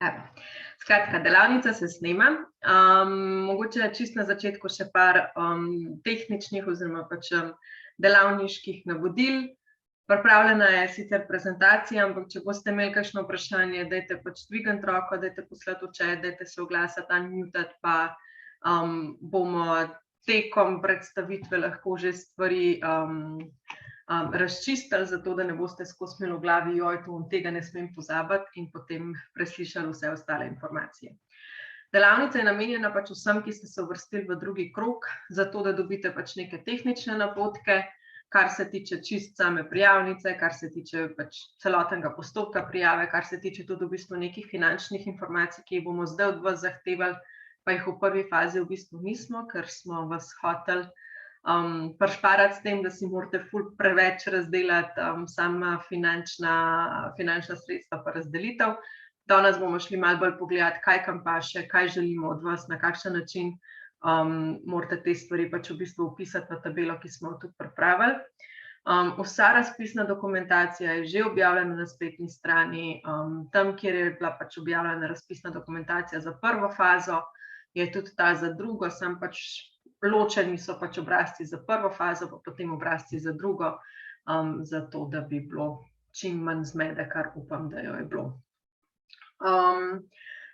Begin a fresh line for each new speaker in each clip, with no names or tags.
Evo. Skratka, delavnica se snema. Mogoče čist na začetku še par tehničnih oziroma pač delavniških navodil. Pripravljena je sicer prezentacija, ampak če boste imeli kakšno vprašanje, dajte pač dvigati roko, dajte poslati v chat, dajte se oglasiti, unmutati, pa bomo tekom predstavitve lahko že stvari razčistili, zato da ne boste skozi imeli v glavi, joj, tega ne smem pozabiti in potem preslišali vse ostale informacije. Delavnica je namenjena pač vsem, ki ste se uvrstili v drugi krog, zato da dobite pač neke tehnične napotke, kar se tiče čist same prijavnice, kar se tiče pač celotnega postopka prijave, kar se tiče tudi v bistvu nekih finančnih informacij, ki jih bomo zdaj od vas zahtevali, pa jih v prvi fazi v bistvu nismo, ker smo vas hoteli prišparati s tem, da si morate ful preveč razdelati sama finančna sredstva pa razdelitev. Danes bomo šli malo bolj pogledati, kaj kam paše, kaj želimo od vas, na kakšen način morate te stvari pač v bistvu vpisati v tabelo, ki smo jo tudi pripravili. Vsa razpisna dokumentacija je že objavljena na spletni strani, tam, kjer je bila pač objavljena razpisna dokumentacija za prvo fazo, je tudi ta za drugo, sam pač ločeni so pač obrazci za prvo fazo, pa potem obrazci za drugo, zato da bi bilo čim manj zmede, kar upam, da jo je bilo.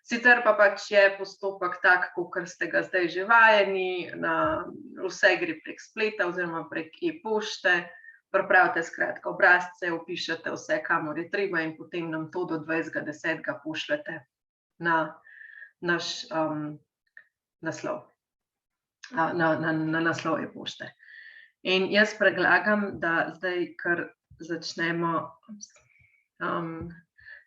Sicer pa pač je postopek tak, kakor ste ga zdaj že vajeni, vse gre prek spleta oziroma prek e-pošte, pripravite skratka obrazce, vpišete vse, kamor je treba in potem nam to do 20.10. Pošljete na naš naslov. Na naslov e-pošte. In jaz predlagam, da zdaj kar začnemo,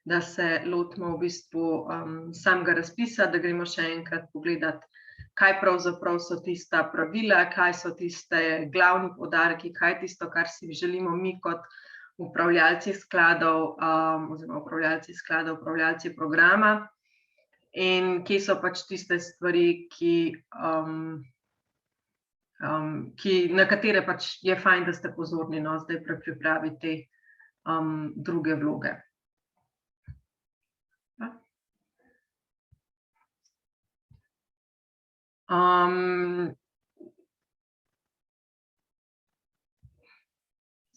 da se lotimo v bistvu samega razpisa, da gremo še enkrat pogledati, kaj pravzaprav so tista pravila, kaj so tiste glavni poudarki, kaj je tisto, kar si želimo mi kot upravljalci skladov oziroma upravljalci programa in kje so pač tiste stvari, na katere pač je fajn, da ste pozorni, zdaj pri pripravi te druge vloge.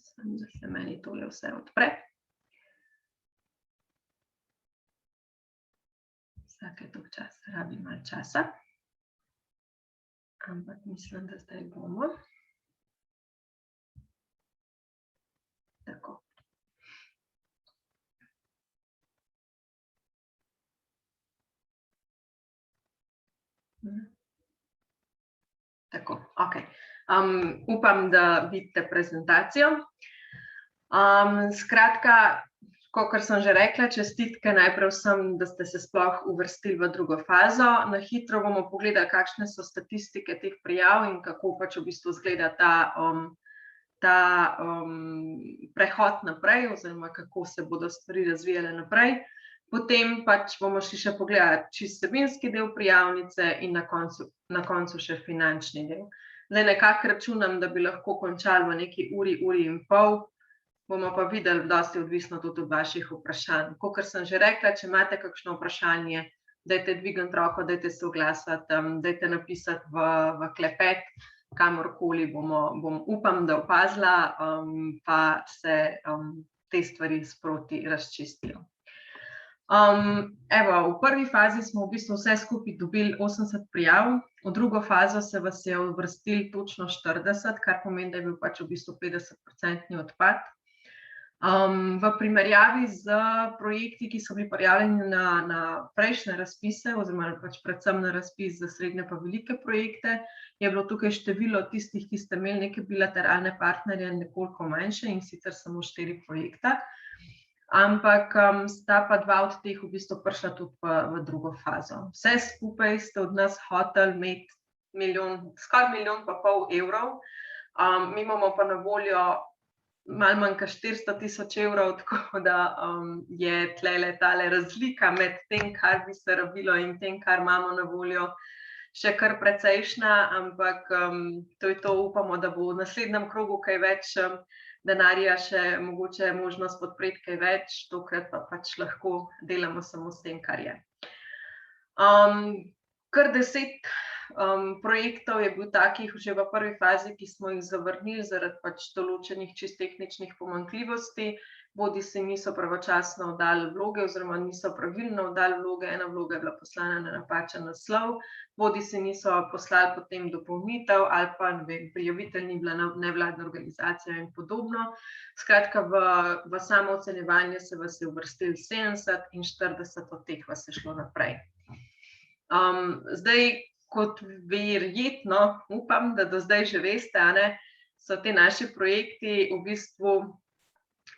Samo da se meni tole vse odpre. Vsake toliko časa rabim malo časa. Ampak mislim, da zdaj bomo. Tako. Tako, ok. Upam, da vidite prezentacijo. Skratka, kakor sem že rekla, čestitke najprej vsem, da ste se sploh uvrstili v drugo fazo. Na hitro bomo pogledali, kakšne so statistike teh prijav in kako pač v bistvu izgleda ta prehod naprej oziroma kako se bodo stvari razvijale naprej. Potem pač bomo šli še pogledati čisto vsebinski del prijavnice in na koncu še finančni del. Zdaj nekako računam, da bi lahko končali v neki uri in pol. Bomo pa videli, dosti odvisno tudi od vaših vprašanj. Kakor sem že rekla, če imate kakšno vprašanje, dajte dvigati roko, dajte se oglasiti, dajte napisati v klepet, kamorkoli bom upam, da opazila, pa se te stvari sproti razčistijo. Evo, v prvi fazi smo v bistvu vse skupaj dobili 80 prijav, v drugo fazo se vas je uvrstili točno 40, kar pomeni, da je bil pač v bistvu 50% odpad. V primerjavi z projekti, ki so bili prijavljeni na prejšnje razpise, oziroma pač predvsem na razpis za srednje pa velike projekte, je bilo tukaj število tistih, ki ste imeli neke bilateralne partnerje, nekoliko manjše, in sicer samo 4 projekta. Ampak sta pa 2 od teh v bistvu prišla tudi v drugo fazo. Vse skupaj ste od nas hoteli imeti skoraj 1,5 milijona evrov. Mi imamo pa na voljo malo manj kot 400.000 evrov, tako da je tlele tale razlika med tem, kar bi se rabilo in tem, kar imamo na voljo, še kar precejšnja, ampak to je to, upamo, da bo v naslednjem krogu kaj več denarja še mogoče možnost podpreti kaj več, tokrat pa pač lahko delamo samo s tem, kar je. Kar 10 projektov je bil takih že v prvi fazi, ki smo jih zavrnili zaradi pač določenih čisto tehničnih pomanjkljivosti, bodisi niso pravočasno oddali vloge oziroma niso pravilno oddali vloge, ena vloga je bila poslana na napačen naslov, bodisi niso poslali potem dopolnitev ali pa prijavitelj ni bila nevladna organizacija in podobno. Skratka, v samo ocenjevanje se vas je uvrstilo 70 in 40 od teh vas je šlo naprej. Zdaj, kot verjetno, upam, da do zdaj že veste, so te naši projekti v bistvu,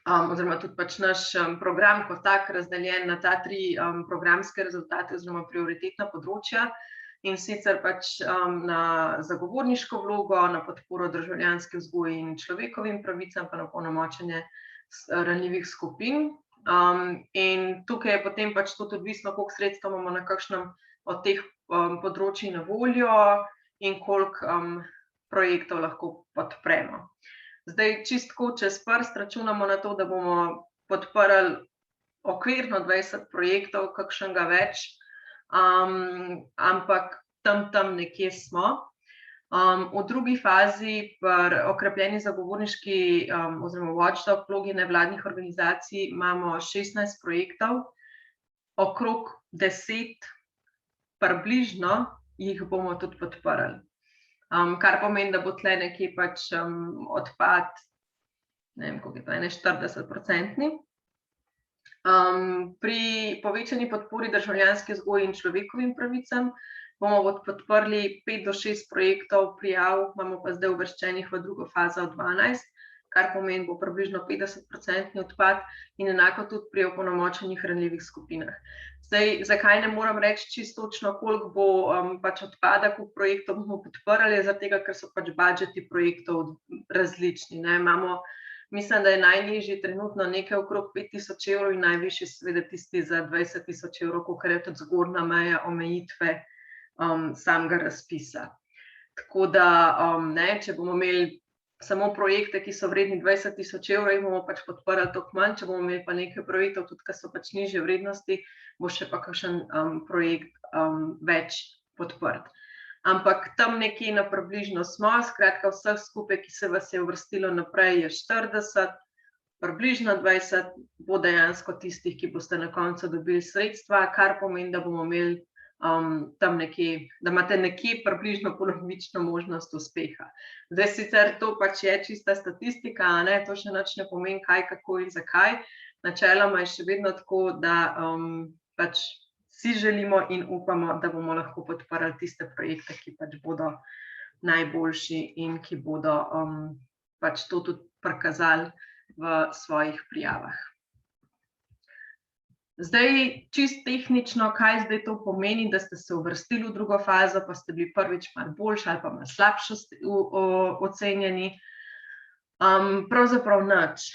oziroma tudi pač naš program kot tak razdeljen na ta 3 programske rezultate oziroma prioritetna področja, in sicer pač na zagovorniško vlogo, na podporo državljanski vzgoji in človekovim pravicam, pa na opolnomočenje ranljivih skupin. In tukaj je potem pač tudi odvisno, koliko sredstev imamo na kakšnem od teh področij na voljo in koliko projektov lahko podpremo. Zdaj, čistko čez prst računamo na to, da bomo podprli okvirno 20 projektov, kakšnega več, ampak tam nekje smo. V drugi fazi pri okrepljeni zagovorniški oziroma watchdog vlogi nevladnih organizacij imamo 16 projektov, okrog 10 približno jih bomo tudi podprli. Kar pomeni, da bo tle nekje pač odpad, ne vem, koliko je to, 40%. Pri povečani podpori državljanski vzgoji in človekovim pravicam bomo podprli 5 do 6 projektov prijav, imamo pa zdaj uvrščenih v drugo fazo 12, kar pomeni, bo približno 50% odpad in enako tudi pri opolnomočenih ranljivih skupinah. Zdaj, zakaj ne moram reči čisto točno, koliko bo pač odpada, koliko projektov bomo podprli, zaradi tega, ker so pač budžeti projektov različni. Imamo, mislim, da je najnižji trenutno nekaj okrog 5.000 evrov in najvišji seveda tisti za 20.000 evrov, kolikor je tudi zgornja meja omejitve samega razpisa. Tako da, če bomo imeli samo projekte, ki so vredni 20.000 evrov, jih bomo pač podprli toliko manj, če bomo imeli pa nekaj projektov, tudi ki so pač nižje vrednosti, bo še pa kakšen projekt več podprt. Ampak tam nekje na približno smo, skratka vseh skupaj, ki se vas je uvrstilo naprej, je 40, približno 20 bo dejansko tistih, ki boste na koncu dobili sredstva, kar pomeni, da bomo imeli tam nekje, da imate nekje približno polovično možnost uspeha. Zdaj sicer to pač je čista statistika, to še nič ne pomeni kaj, kako in zakaj. Načeloma je še vedno tako, da pač si želimo in upamo, da bomo lahko podprli tiste projekte, ki pač bodo najboljši in ki bodo pač to tudi prikazali v svojih prijavah. Zdaj, čisto tehnično, kaj zdaj to pomeni, da ste se uvrstili v drugo fazo, pa ste bili prvič malo boljši ali pa malo slabše ocenjeni. Pravzaprav nič.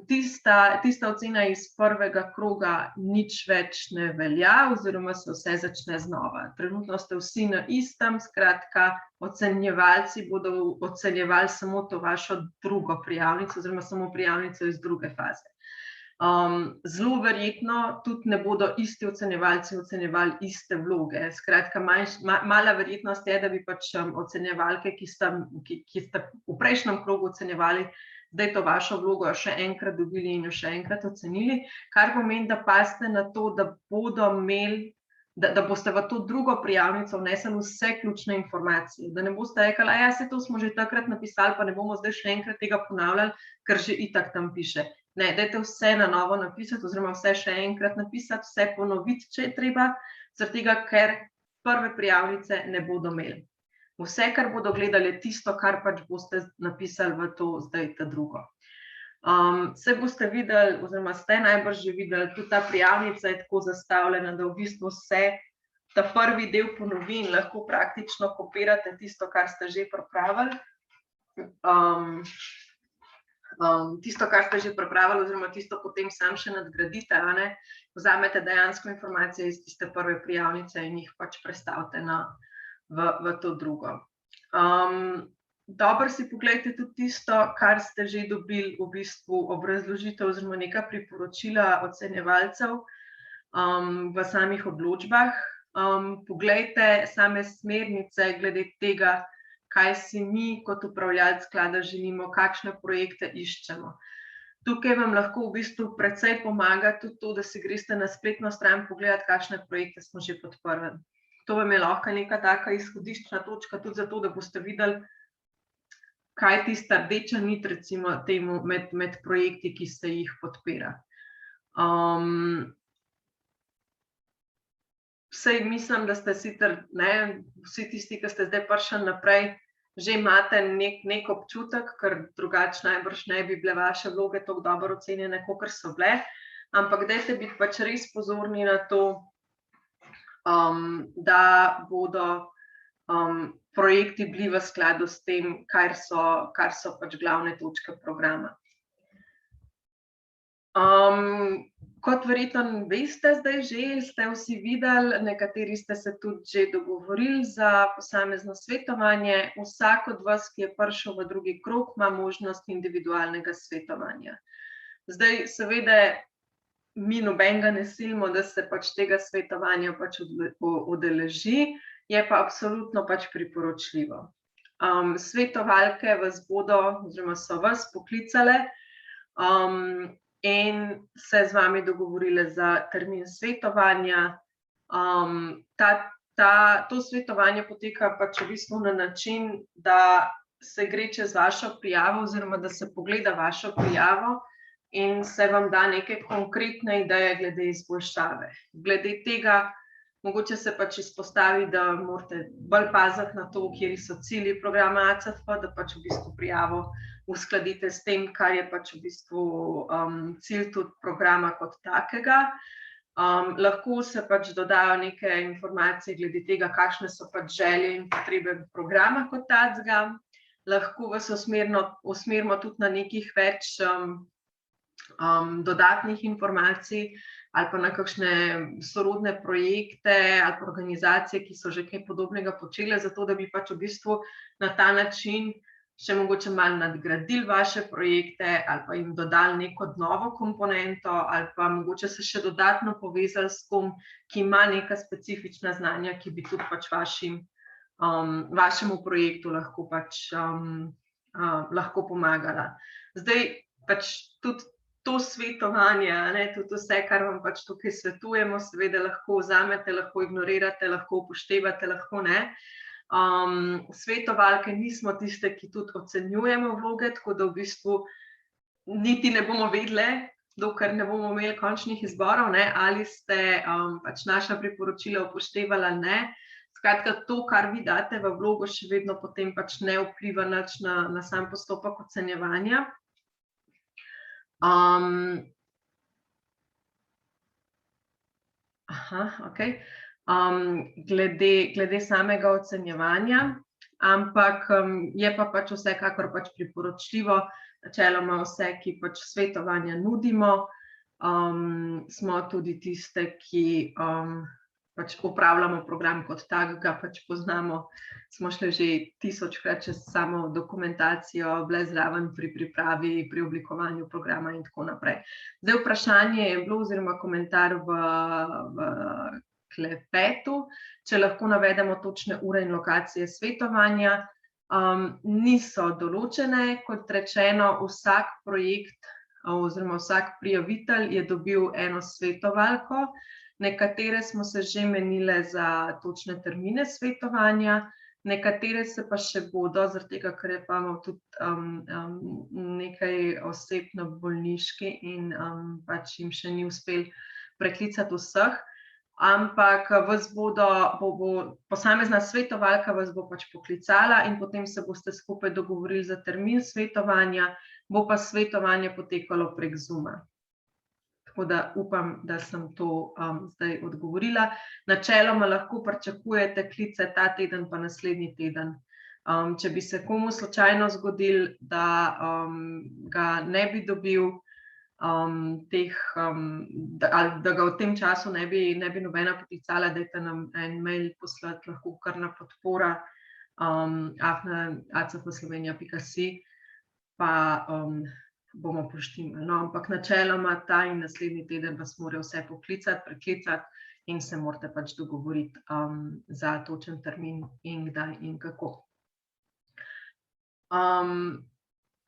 Tista ocena iz prvega kroga nič več ne velja oziroma se vse začne znova. Trenutno ste vsi na istem, skratka, ocenjevalci bodo ocenjevali samo to vašo drugo prijavnico oziroma samo prijavnico iz druge faze. Zelo verjetno tudi ne bodo isti ocenjevalci ocenjevali iste vloge. Skratka, mala verjetnost je, da bi pač ocenjevalke, ki ste v prejšnjem krogu ocenjevali, zdaj to vašo vlogo še enkrat dobili in jo še enkrat ocenili, kar pomeni, da pazite na to, da bodo imeli, da boste v to drugo prijavnico vnesli vse ključne informacije. Da ne boste rekli, se to smo že takrat napisali, pa ne bomo zdaj še enkrat tega ponavljali, ker že itak tam piše. Ne, dajte vse na novo napisati oziroma vse še enkrat napisati, vse ponoviti, če je treba, zaradi tega, ker prve prijavnice ne bodo imeli. Vse, kar bodo gledali, je tisto, kar pač boste napisali v to zdaj ta drugo. Se boste videli, oziroma ste najbrž že videli, tudi ta prijavnica je tako zastavljena, da v bistvu se ta prvi del ponovi in lahko praktično kopirate tisto, kar ste že pripravili. Tisto, kar ste že pripravili, oziroma tisto potem sam še nadgradite, vzamete dejansko informacije iz tiste prve prijavnice in jih pač prestavite v to drugo. dobro si pogledajte tudi tisto, kar ste že dobili v bistvu obrazložitev oziroma neka priporočila ocenjevalcev v samih odločbah. Poglejte same smernice glede tega, kaj si mi kot upravljalec sklada želimo, kakšne projekte iščemo. Tukaj vam lahko v bistvu precej pomaga tudi to, da si greste na spletno stran pogledati, kakšne projekte smo že podprli. To vam je lahko neka taka izhodiščna točka tudi zato, da boste videli, kaj je tista rdeča nit recimo temu med projekti, ki se jih podpira. Saj mislim, da ste sicer, vsi tisti, ki ste zdaj prišli naprej, že imate nek občutek, ker drugače najbrž ne bi bile vaše vloge tako dobro ocenjene, kakor so bile, ampak dajte biti pač res pozorni na to, da bodo projekti bili v skladu s tem, kar so pač glavne točke programa. Kot verjetno veste zdaj že, ste vsi videli, nekateri ste se tudi že dogovorili za posamezno svetovanje. Vsak od vas, ki je prišel v drugi krog, ima možnost individualnega svetovanja. Zdaj, seveda, mi nobenega ne silimo, da se pač tega svetovanja pač udeleži, je pa absolutno pač priporočljivo. Svetovalke vas bodo, oziroma so vas poklicale, in se z vami dogovorile za termin svetovanja. To svetovanje poteka pač v bistvu na način, da se gre čez vašo prijavo oziroma da se pogleda vašo prijavo in se vam da neke konkretne ideje glede izboljšave. Glede tega mogoče se pač izpostavi, da morate bolj paziti na to, kjer so cilji programa ACF, da pač v bistvu prijavo uskladite s tem, kar je pač v bistvu cilj tudi programa kot takega. Lahko se pač dodajo neke informacije glede tega, kakšne so pač želje in potrebe programa kot takega. Lahko vas usmerimo tudi na nekih več dodatnih informacij ali pa na kakšne sorodne projekte ali pa organizacije, ki so že kaj podobnega počele, zato da bi pač v bistvu na ta način še mogoče malo nadgradili vaše projekte ali pa jim dodali neko novo komponento ali pa mogoče se še dodatno povezali s kom, ki ima neka specifična znanja, ki bi tudi pač vašemu projektu lahko pomagala. Zdaj pač tudi to svetovanje, tudi vse, kar vam pač tukaj svetujemo, seveda lahko vzamete, lahko ignorirate, lahko upoštevate, lahko ne. Svetovalke nismo tiste, ki tudi ocenjujemo vloge, tako da v bistvu niti ne bomo vedele, dokler ne bomo imeli končnih izborov, ali ste pač naša priporočila upoštevali ali ne. Skratka, to, kar vi date v vlogo, še vedno potem pač ne vpliva nič na sam postopek ocenjevanja. Glede samega ocenjevanja, ampak je pa pač vsekakor pač priporočljivo, načeloma vse, ki pač svetovanja nudimo, smo tudi tiste, ki pač upravljamo program kot tak, ga pač poznamo, smo šli že 1000-krat čez samo dokumentacijo, bile zraven pri pripravi, pri oblikovanju programa in tako naprej. Zdaj vprašanje je bilo oziroma komentar v klepetu, če lahko navedemo točne ure in lokacije svetovanja. Niso določene, kot rečeno, vsak projekt oziroma vsak prijavitelj je dobil eno svetovalko, nekatere smo se že menile za točne termine svetovanja, nekatere se pa še bodo, zaradi tega, ker je pa tudi nekaj oseb na bolniški in pač jim še ni uspel preklicati vseh, ampak posamezna svetovalka vas bo pač poklicala in potem se boste skupaj dogovorili za termin svetovanja, bo pa svetovanje potekalo prek Zooma. Tako da upam, da sem to zdaj odgovorila. Načeloma lahko pričakujete klice ta teden pa naslednji teden. Če bi se komu slučajno zgodilo, da ga ne bi dobil, ali da ga v tem času ne bi nobena poklicala, dajte nam en mail poslati, lahko kar na afna@acfslovenija.si, pa bomo poštimali. No, ampak načeloma ta in naslednji teden vas morajo vse poklicati, preklicati in se morate pač dogovoriti za točen termin in kdaj in kako.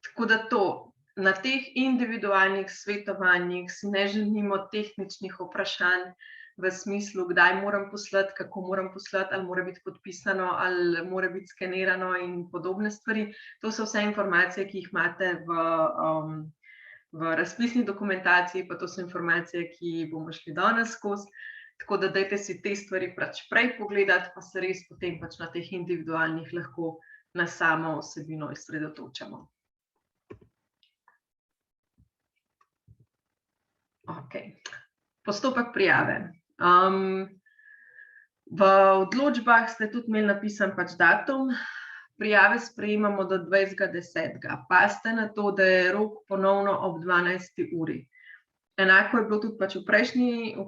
Tako da to, na teh individualnih svetovanjih si ne želimo tehničnih vprašanj v smislu, kdaj moram poslati, kako moram poslati, ali mora biti podpisano, ali mora biti skenirano in podobne stvari. To so vse informacije, ki jih imate v razpisni dokumentaciji, pa to so informacije, ki bomo šli danes skozi. Tako da dajte si te stvari pač prej pogledati, pa se res potem pač na teh individualnih lahko na samo vsebino osredotočamo. Postopek prijave. V odločbah ste tudi imeli napisan pač datum. Prijave sprejemamo do 20.10. Pazite na to, da je rok ponovno ob 12. uri. Enako je bilo tudi pač v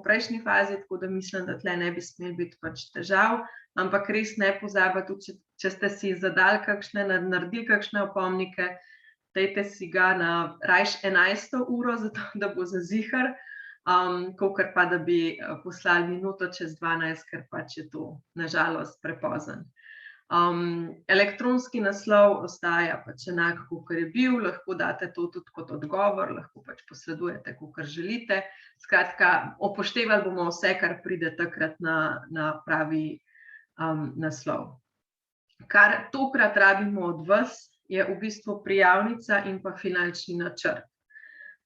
prejšnji fazi, tako da mislim, da tle ne bi smeli biti pač težav, ampak res ne pozabite, če ste si zadali naredili kakšne opomnike, dajte si ga na rajš 11. uro, zato da bo za ziher, kakor pa da bi poslali minuto čez 12, ker pač je to nažalost prepozno. Elektronski naslov ostaja pač enak, kakor je bil, lahko date to tudi kot odgovor, lahko pač posredujete, kakor želite. Skratka, upoštevali bomo vse, kar pride takrat na pravi naslov. Kar tokrat rabimo od vas, je v bistvu prijavnica in pa finančni načrt.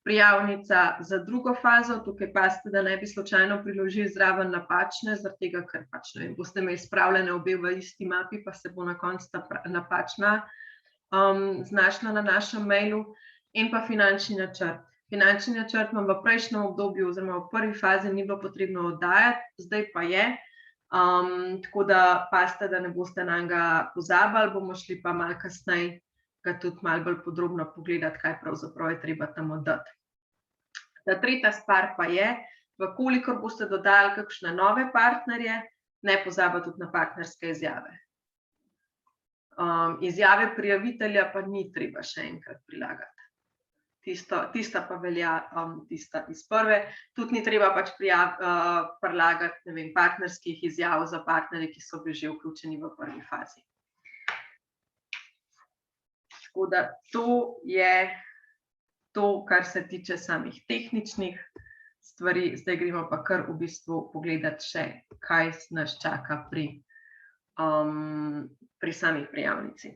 Prijavnica za drugo fazo, tukaj pazite, da ne bi slučajno priložili zraven napačne, zaradi tega, ker pač ne vem, boste imeli spravljene obe v isti mapi, pa se bo na koncu ta napačna znašla na našem mailu, in pa finančni načrt. Finančni načrt vam v prejšnjem obdobju oziroma v prvi fazi ni bilo potrebno oddajati, zdaj pa je, tako da pazite, da ne boste nanj pozabili, bomo šli pa malo kasneje ga tudi malo bolj podrobno pogledati, kaj pravzaprav je treba tam oddati. Ta tretja stvar pa je, vkolikor boste dodali kakšne nove partnerje, ne pozabite tudi na partnerske izjave. Izjave prijavitelja pa ni treba še enkrat prilagati. Tista pa velja, tista iz prve. Tudi ni treba pač prilagati, ne vem, partnerskih izjav za partnerje, ki so bili že vključeni v prvi fazi. Tako da to je to, kar se tiče samih tehničnih stvari. Zdaj gremo pa kar v bistvu pogledati še, kaj nas čaka pri sami prijavnici.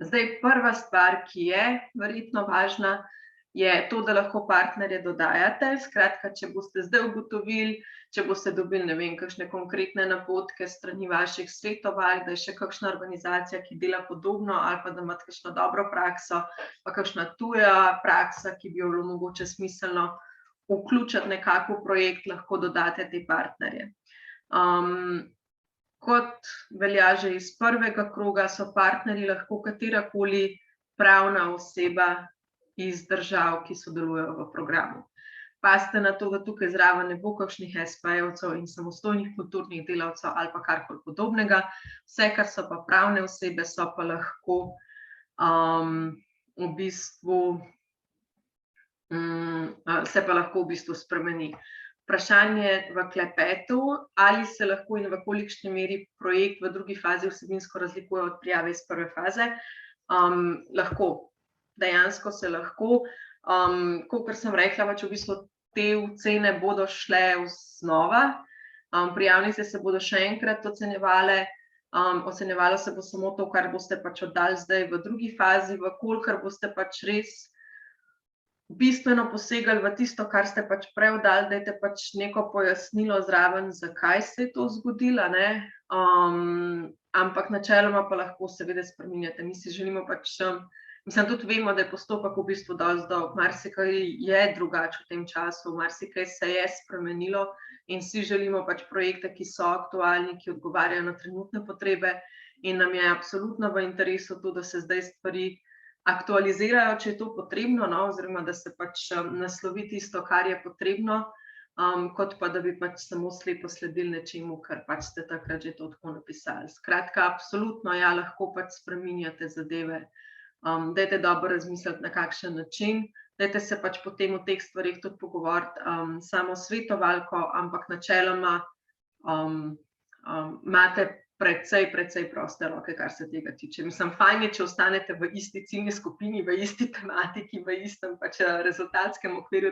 Zdaj, prva stvar, ki je verjetno važna, je to, da lahko partnerje dodajate. Skratka, če boste zdaj ugotovili, če boste dobili, ne vem, kakšne konkretne napotke strani vaših svetovalk, da je še kakšna organizacija, ki dela podobno, ali pa da imate kakšno dobro prakso, pa kakšna tuja praksa, ki bi jo bilo mogoče smiselno vključiti nekako v projekt, lahko dodate te partnerje. Kot velja že iz prvega kroga, so partnerji lahko katerakoli pravna oseba iz držav, ki sodelujejo v programu. Pazite na to, da tukaj zraven ne bo kakšnih espe-jevcev in samostojnih kulturnih delavcev ali pa karkoli podobnega. Vse, kar so pa pravne osebe, so pa lahko v bistvu se pa lahko v bistvu spremeni. Vprašanje v klepetu, ali se lahko in v kolikšni meri projekt v drugi fazi vsebinsko razlikuje od prijave iz prve faze. Lahko. Dejansko se lahko, kakor sem rekla, pač v bistvu te ocene bodo šle znova, prijavnice se bodo še enkrat ocenjevale, ocenjevalo se bo samo to, kar boste pač oddali zdaj v drugi fazi, vkolikor boste pač res bistveno posegali v tisto, kar ste pač prej oddali, dajte pač neko pojasnilo zraven, zakaj se je to zgodilo, ne, ampak načeloma pa lahko seveda spreminjate. Mi si želimo pač, mislim, tudi vemo, da je postopek v bistvu dosti dolg, marsikaj je drugače v tem času, marsikaj se je spremenilo in si želimo pač projekte, ki so aktualni, ki odgovarjajo na trenutne potrebe, in nam je absolutno v interesu to, da se zdaj stvari aktualizirajo, če je to potrebno, no, oziroma da se pač naslovi tisto, kar je potrebno, kot pa da bi pač samo slepo sledili nečemu, kar pač ste takrat že to tako napisali. Skratka, absolutno ja, lahko pač spreminjate zadeve. Dajte dobro razmisliti, na kakšen način. Dajte se pač potem o teh stvarih tudi pogovoriti samo svetovalko, ampak načeloma imate precej proste roke, kar se tega tiče. Mislim, fajn je, če ostanete v isti ciljni skupini, v isti tematiki, v istem pač rezultatskem okviru,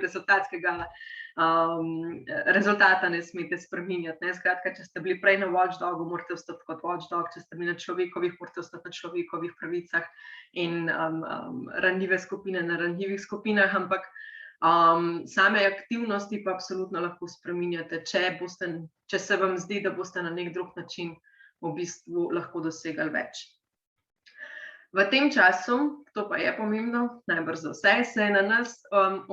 rezultata ne smete spreminjati. Ne? Skratka, če ste bili prej na Watchdogu, morate ostati kot Watchdog, če ste bili na človekovih, morate ostati na človekovih pravicah in ranljive skupine na ranljivih skupinah, ampak same aktivnosti pa absolutno lahko spreminjate, če se vam zdi, da boste na nek drug način v bistvu lahko dosegali več. V tem času, to pa je pomembno, najbrž za vse, se je na nas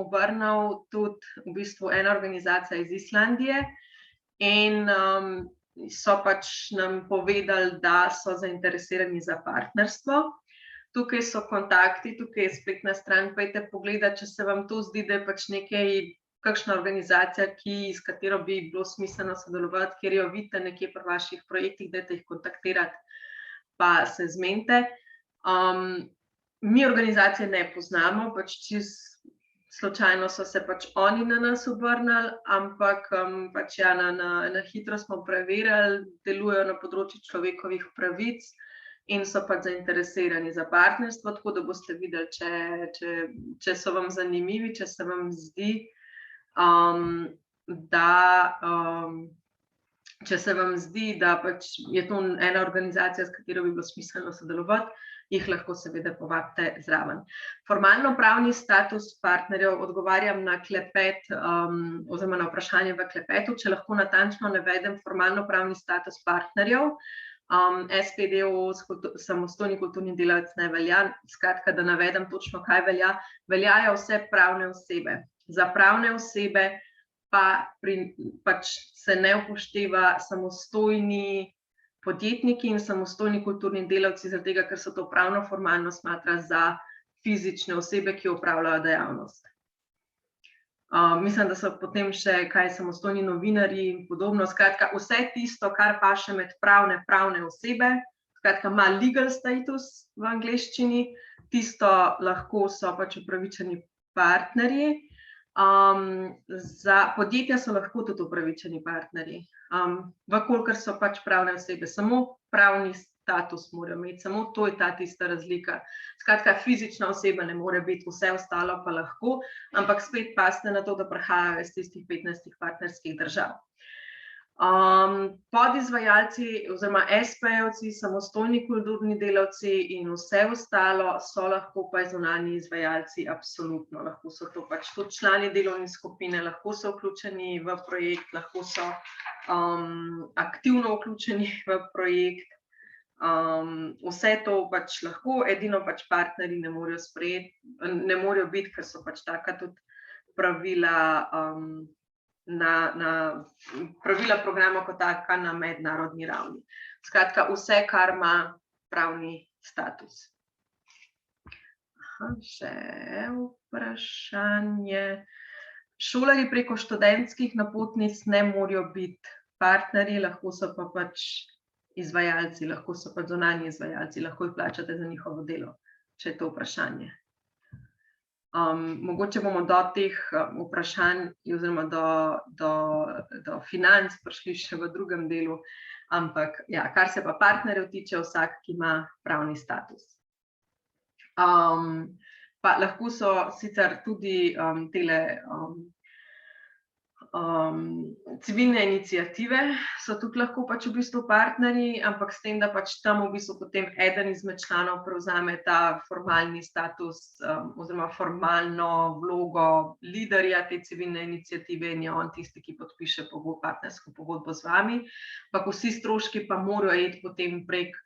obrnil tudi v bistvu ena organizacija iz Islandije in so pač nam povedali, da so zainteresirani za partnerstvo. Tukaj so kontakti, tukaj je spletna stran, pojdite pogledati, če se vam to zdi, da je pač kakšna organizacija, s katero bi bilo smiselno sodelovati, kjer jo vidite nekje pri vaših projektih, dajte jih kontaktirati, pa se zmenite. Mi organizacije ne poznamo, pač čisto slučajno so se pač oni na nas obrnili, ampak pač ja, na hitro smo preverjali, delujejo na področju človekovih pravic in so pač zainteresirani za partnerstvo, tako da boste videli, če so vam zanimivi, če se vam zdi, če se vam zdi, da pač je to ena organizacija, s katero bi bilo smiselno sodelovati, jih lahko seveda povabite zraven. Formalno-pravni status partnerjev, odgovarjam na klepet oziroma na vprašanje v klepetu, če lahko natančno navedem formalno-pravni status partnerjev. SPDO, samostojni kulturni delavec ne velja, skratka, da navedem točno, kaj velja. Veljajo vse pravne osebe. Za pravne osebe pa pač se ne upošteva samostojni podjetniki in samostojni kulturni delavci, zaradi tega, ker se to pravno formalno smatra za fizične osebe, ki opravljajo dejavnost. Mislim, da so potem še samostojni novinarji in podobno. Skratka, vse tisto, kar paše med pravne osebe, skratka, ima legal status v angleščini, tisto lahko so pač upravičeni partnerji. Za podjetja so lahko tudi upravičeni partnerji, vkolikor so pač pravne osebe, samo pravni status morajo imeti, samo to je ta tista razlika. Skratka, fizična oseba ne more biti, vse ostalo pa lahko, ampak spet pazite na to, da prihajajo iz tistih 15 partnerskih držav. Podizvajalci oziroma SP-jevci, samostojni kulturni delavci in vse ostalo so lahko pa zunanji izvajalci, absolutno. Lahko so to pač tudi člani delovne skupine, lahko so vključeni v projekt, lahko so aktivno vključeni v projekt. Vse to pač lahko, edino pač partnerji ne morejo sprejeti, ne morejo biti, ker so pač taka tudi pravila pravila programa kot taka na mednarodni ravni. Skratka, vse, kar ima pravni status. Še vprašanje. Šolarji preko študentskih napotnic ne morejo biti partnerji, lahko so pa pač izvajalci, lahko so pa zunanji izvajalci, lahko jih plačate za njihovo delo, če je to vprašanje. Mogoče bomo do teh vprašanj oziroma do financ prišli še v drugem delu, ampak ja, kar se pa partnerjev tiče, vsak, ki ima pravni status. Pa lahko so sicer tudi tele civilne iniciative, so tudi lahko pač v bistvu partnerji, ampak s tem, da pač tam v bistvu potem eden izmed članov prevzame ta formalni status oziroma formalno vlogo liderja te civilne iniciative in je on tisti, ki podpiše partnersko pogodbo z vami, ampak vsi stroški pa morajo iti potem prek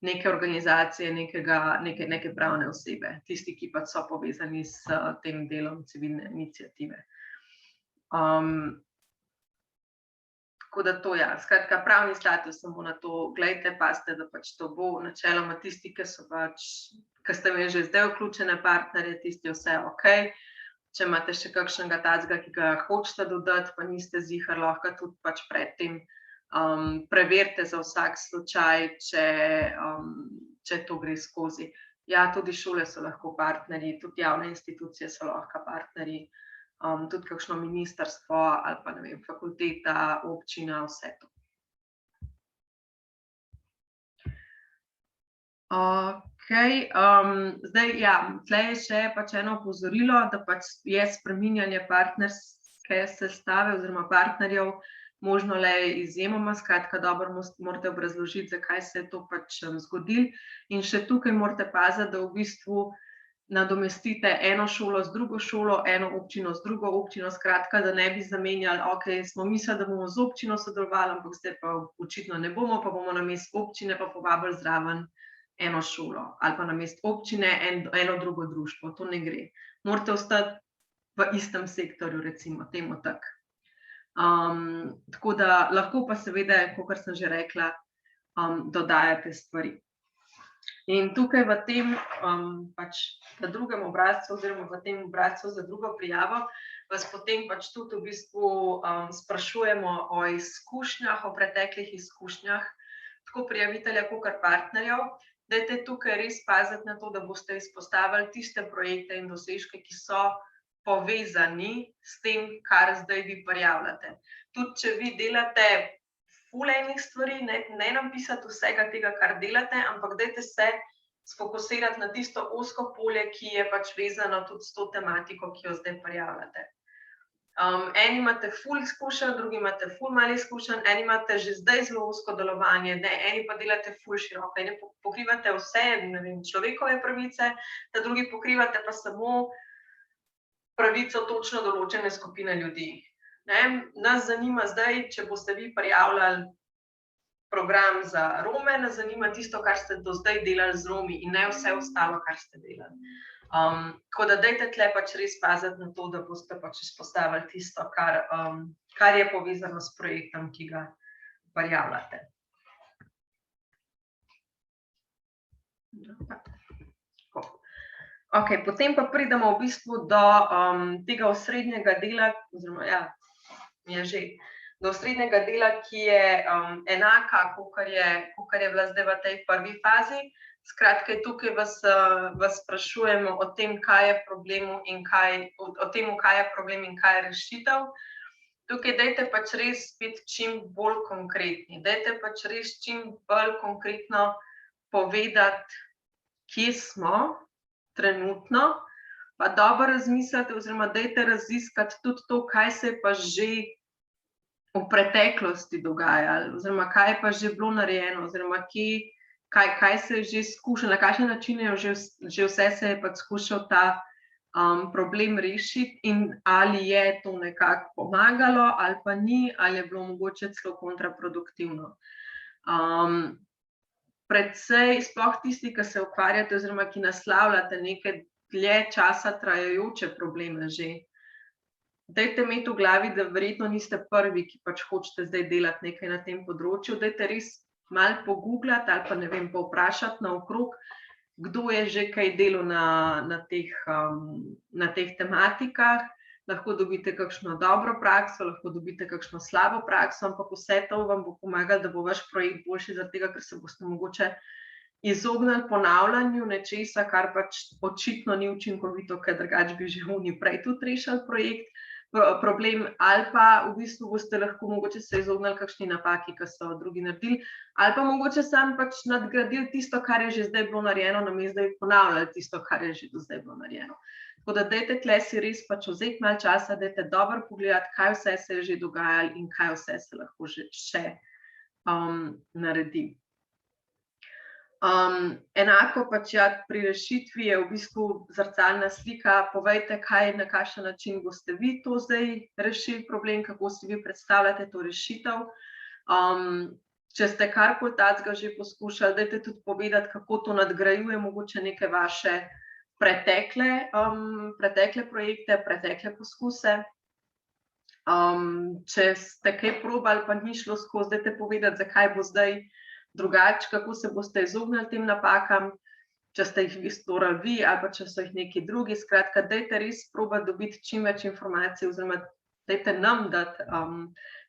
neke organizacije, neke pravne osebe, tisti, ki pa so povezani s tem delom civilne iniciative. Tako da to ja, skratka, pravni status samo na to, gledajte, pazite, da pač to bo načeloma tisti, ki so pač, ki ste imeli že zdaj vključene partnerje, tisti vse ok, če imate še kakšnega tacga, ki ga hočete dodati, pa niste zihar, lahko tudi pač predtem preverite za vsak slučaj, če to gre skozi. Ja, tudi šole so lahko partnerji, tudi javne institucije so lahko partnerji, tudi kakšno ministrstvo ali pa, ne vem, fakulteta, občina, vse to. Okej, zdaj, ja, tle je še pač eno opozorilo, da pač je spreminjanje partnerske sestave oziroma partnerjev možno le izjemoma, skratka, dobro morate obrazložiti, zakaj se je to pač zgodilo. In še tukaj morate paziti, da v bistvu nadomestite eno šolo z drugo šolo, eno občino z drugo občino, skratka, da ne bi zamenjali, okej, smo mislili, da bomo z občino sodelovali, ampak zdaj pa očitno ne bomo, pa bomo namesto občine pa povabili zraven eno šolo ali pa namesto občine eno drugo društvo. To ne gre. Morate ostati v istem sektorju, recimo, temu tako. Tako da lahko pa seveda, kakor sem že rekla, dodajate stvari. In tukaj v tem pač v drugem obrazcu oziroma v tem obrazcu za drugo prijavo vas potem pač tudi v bistvu sprašujemo o izkušnjah, o preteklih izkušnjah, tako prijavitelja kakor partnerjev. Dajte tukaj res paziti na to, da boste izpostavili tiste projekte in dosežke, ki so povezani s tem, kar zdaj vi prijavljate. Tudi če vi delate ful enih stvari, ne napisati vsega tega, kar delate, ampak dajte se sfokusirati na tisto ozko polje, ki je pač vezano tudi s to tematiko, ki jo zdaj prijavljate. Eni imate ful izkušenj, drugi imate ful malo izkušenj, eni imate že zdaj zelo ozko delovanje, eni pa delate ful široko, eni pokrivate vse, ne vem, človekove pravice, ta drugi pokrivate pa samo pravico točno določene skupine ljudi. Nas zanima zdaj, če boste vi prijavljali program za Rome, nas zanima tisto, kar ste do zdaj delali z Romi in ne vse ostalo, kar ste delali. Tako da dajte tle pač res paziti na to, da boste pač izpostavili tisto, kar je povezano s projektom, ki ga prijavljate. Okej, potem pa pridemo v bistvu do tega osrednjega dela, oziroma ja, do osrednjega dela, ki je enaka, kakor je bila zdaj v tej prvi fazi. Skratka, tukaj vas sprašujemo o tem, kaj je problem in kaj je rešitev. Tukaj dajte pač res biti čim bolj konkretni. Dajte pač res čim bolj konkretno povedati, kje smo trenutno, pa dobro razmislite oziroma dajte raziskati tudi to, kaj se je pa že v preteklosti dogajalo oziroma kaj je pa že bilo narejeno oziroma kaj se je že skušalo, na kakšen način je že vse se je pač skušal ta problem rešiti in ali je to nekako pomagalo ali pa ni, ali je bilo mogoče celo kontraproduktivno. Predvsej, sploh tisti, ki se ukvarjate oziroma ki naslavljate neke dlje časa trajajoče probleme že, dajte imeti v glavi, da verjetno niste prvi, ki pač hočete zdaj delati nekaj na tem področju, dajte res malo pogooglati ali pa, ne vem, povprašati naokrog, kdo je že kaj delal na teh tematikah. Lahko dobite kakšno dobro prakso, lahko dobite kakšno slabo prakso, ampak vse to vam bo pomagalo, da bo vaš projekt boljši, zaradi tega, ker se boste mogoče izognili ponavljanju nečesa, kar pač očitno ni učinkovito, ker drugače bi že oni prej tudi rešili problem, ali pa v bistvu boste lahko mogoče se izognili kakšni napaki, ki so drugi naredili, ali pa mogoče samo pač nadgradili tisto, kar je že zdaj bilo narejeno, namesto da bi ponavljali tisto, kar je že do zdaj bilo narejeno. Tako da dajte tle si res pač vzeti malo časa, dajte dobro pogledati, kaj vse se je že dogajalo in kaj vse se lahko še naredi. Enako pač ja, pri rešitvi je v bistvu zrcalna slika, povejte, na kakšen način boste vi to zdaj rešili problem, kako si vi predstavljate to rešitev. Če ste karkoli takega že poskušali, dajte tudi povedati, kako to nadgrajuje mogoče neke vaše pretekle projekte, pretekle poskuse. Če ste kaj probali, pa ni šlo skozi, dajte povedati, zakaj bo zdaj drugače, kako se boste izognili tem napakam. če ste jih storili vi ali pa če so jih neki drugi. Skratka, dajte res probati dobiti čim več informacij oziroma dajte nam dati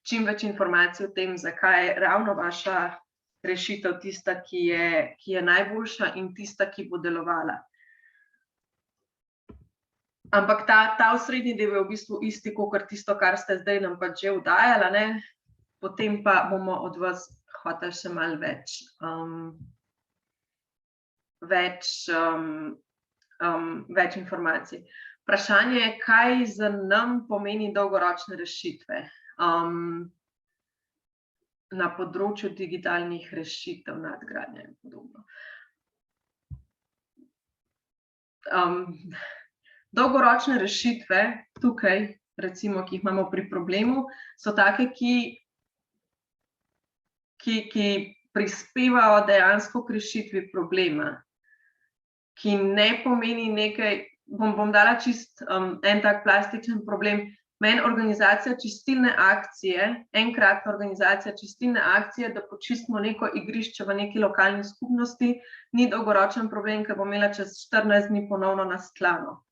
čim več informacij o tem, zakaj je ravno vaša rešitev tista, ki je najboljša in tista, ki bo delovala. Ampak ta osrednji del je v bistvu isti, kot tisto, kar ste zdaj nam pač že vdajali, ne? Potem pa bomo od vas hoteli še malo več informacij. Vprašanje je, kaj za nam pomeni dolgoročne rešitve na področju digitalnih rešitev, nadgradnje in podobno. Dolgoročne rešitve tukaj, recimo, ki jih imamo pri problemu, so take, ki prispevajo dejansko k rešitvi problema, ki ne pomeni nekaj, bom dala čist en tak plastičen problem. Meni organizacija čistilne akcije, enkratna organizacija čistilne akcije, da počistimo neko igrišče v neki lokalni skupnosti, ni dolgoročen problem, ker bom imela čez 14 dni ponovno nastlano.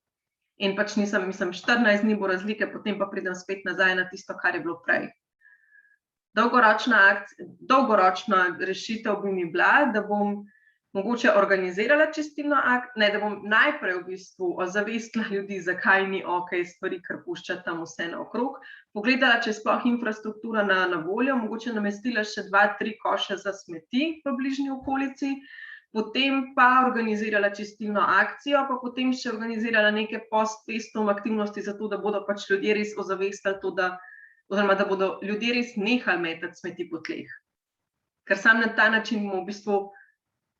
In pač nisem, 14 dni bo razlike, potem pa pridem spet nazaj na tisto, kar je bilo prej. Dolgoročna rešitev bi mi bila, da bom mogoče organizirala čistilno akcijo, ne, da bom najprej v bistvu ozavestila ljudi, zakaj ni okej stvari, kar pušča tam vse naokrog, pogledala, če je sploh infrastruktura na voljo, mogoče namestila še 2-3 koše za smeti v bližnji okolici, potem pa organizirala čistilno akcijo, pa potem še organizirala neke post-festum aktivnosti za to, da bodo pač ljudje res ozavestili to, oziroma da bodo ljudje res nehali metati smeti po tleh. Ker sam na ta način bomo v bistvu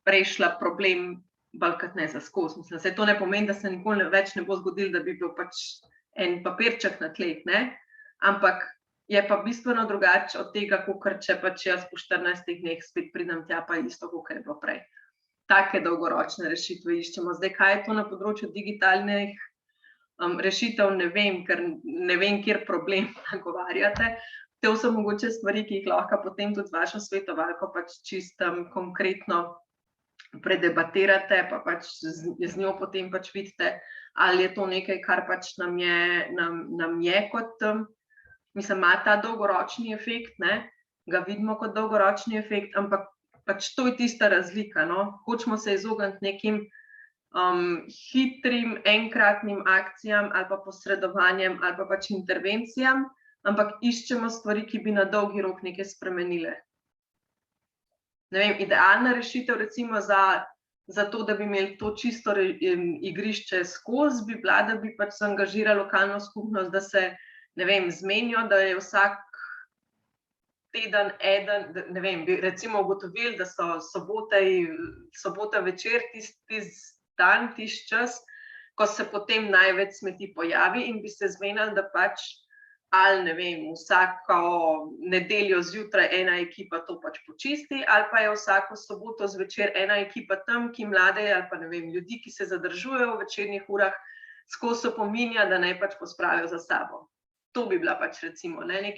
rešila problem balkrat ne za skozi. Mislim, saj to ne pomeni, da se nikoli več ne bo zgodilo, da bi bil pač en papirček na tleh, ne? Ampak je pa bistveno drugače od tega, kakor če pač jaz po 14 dneh spet pridem tja, pa isto, kakor je bilo prej. Take dolgoročne rešitve iščemo. Zdaj, kaj je to na področju digitalnih rešitev, ne vem, ker ne vem, kjer problem nagovarjate. Te so mogoče stvari, ki jih lahko potem tudi z vašo svetovalko pač čisto konkretno predebatirate, pa pač z njo potem pač vidite, ali je to nekaj, kar pač nam je kot, ima ta dolgoročni efekt, ne, ga vidimo kot dolgoročni efekt, ampak pač to je tista razlika, no. Hočemo se izogniti nekim hitrim, enkratnim akcijam ali pa posredovanjem ali pa pač intervencijam, ampak iščemo stvari, ki bi na dolgi rok nekaj spremenile. Ne vem, idealna rešitev recimo za to, da bi imeli to čisto igrišče skozi, bi bila, da bi pač se angažirala lokalno skupnost, da se, ne vem, zmenijo, da je vsak teden eden, ne vem, bi recimo ugotovili, da so sobota večer tisti dan, tisti čas, ko se potem največ smeti pojavi in bi se zmenili, da pač ali, ne vem, vsako nedeljo zjutraj ena ekipa to pač počisti, ali pa je vsako soboto zvečer ena ekipa tam, ki mlade ali pa, ne vem, ljudi, ki se zadržujejo v večernih urah, skozi opominja, da naj pač pospravijo za sabo. To bi bila pač recimo, ne,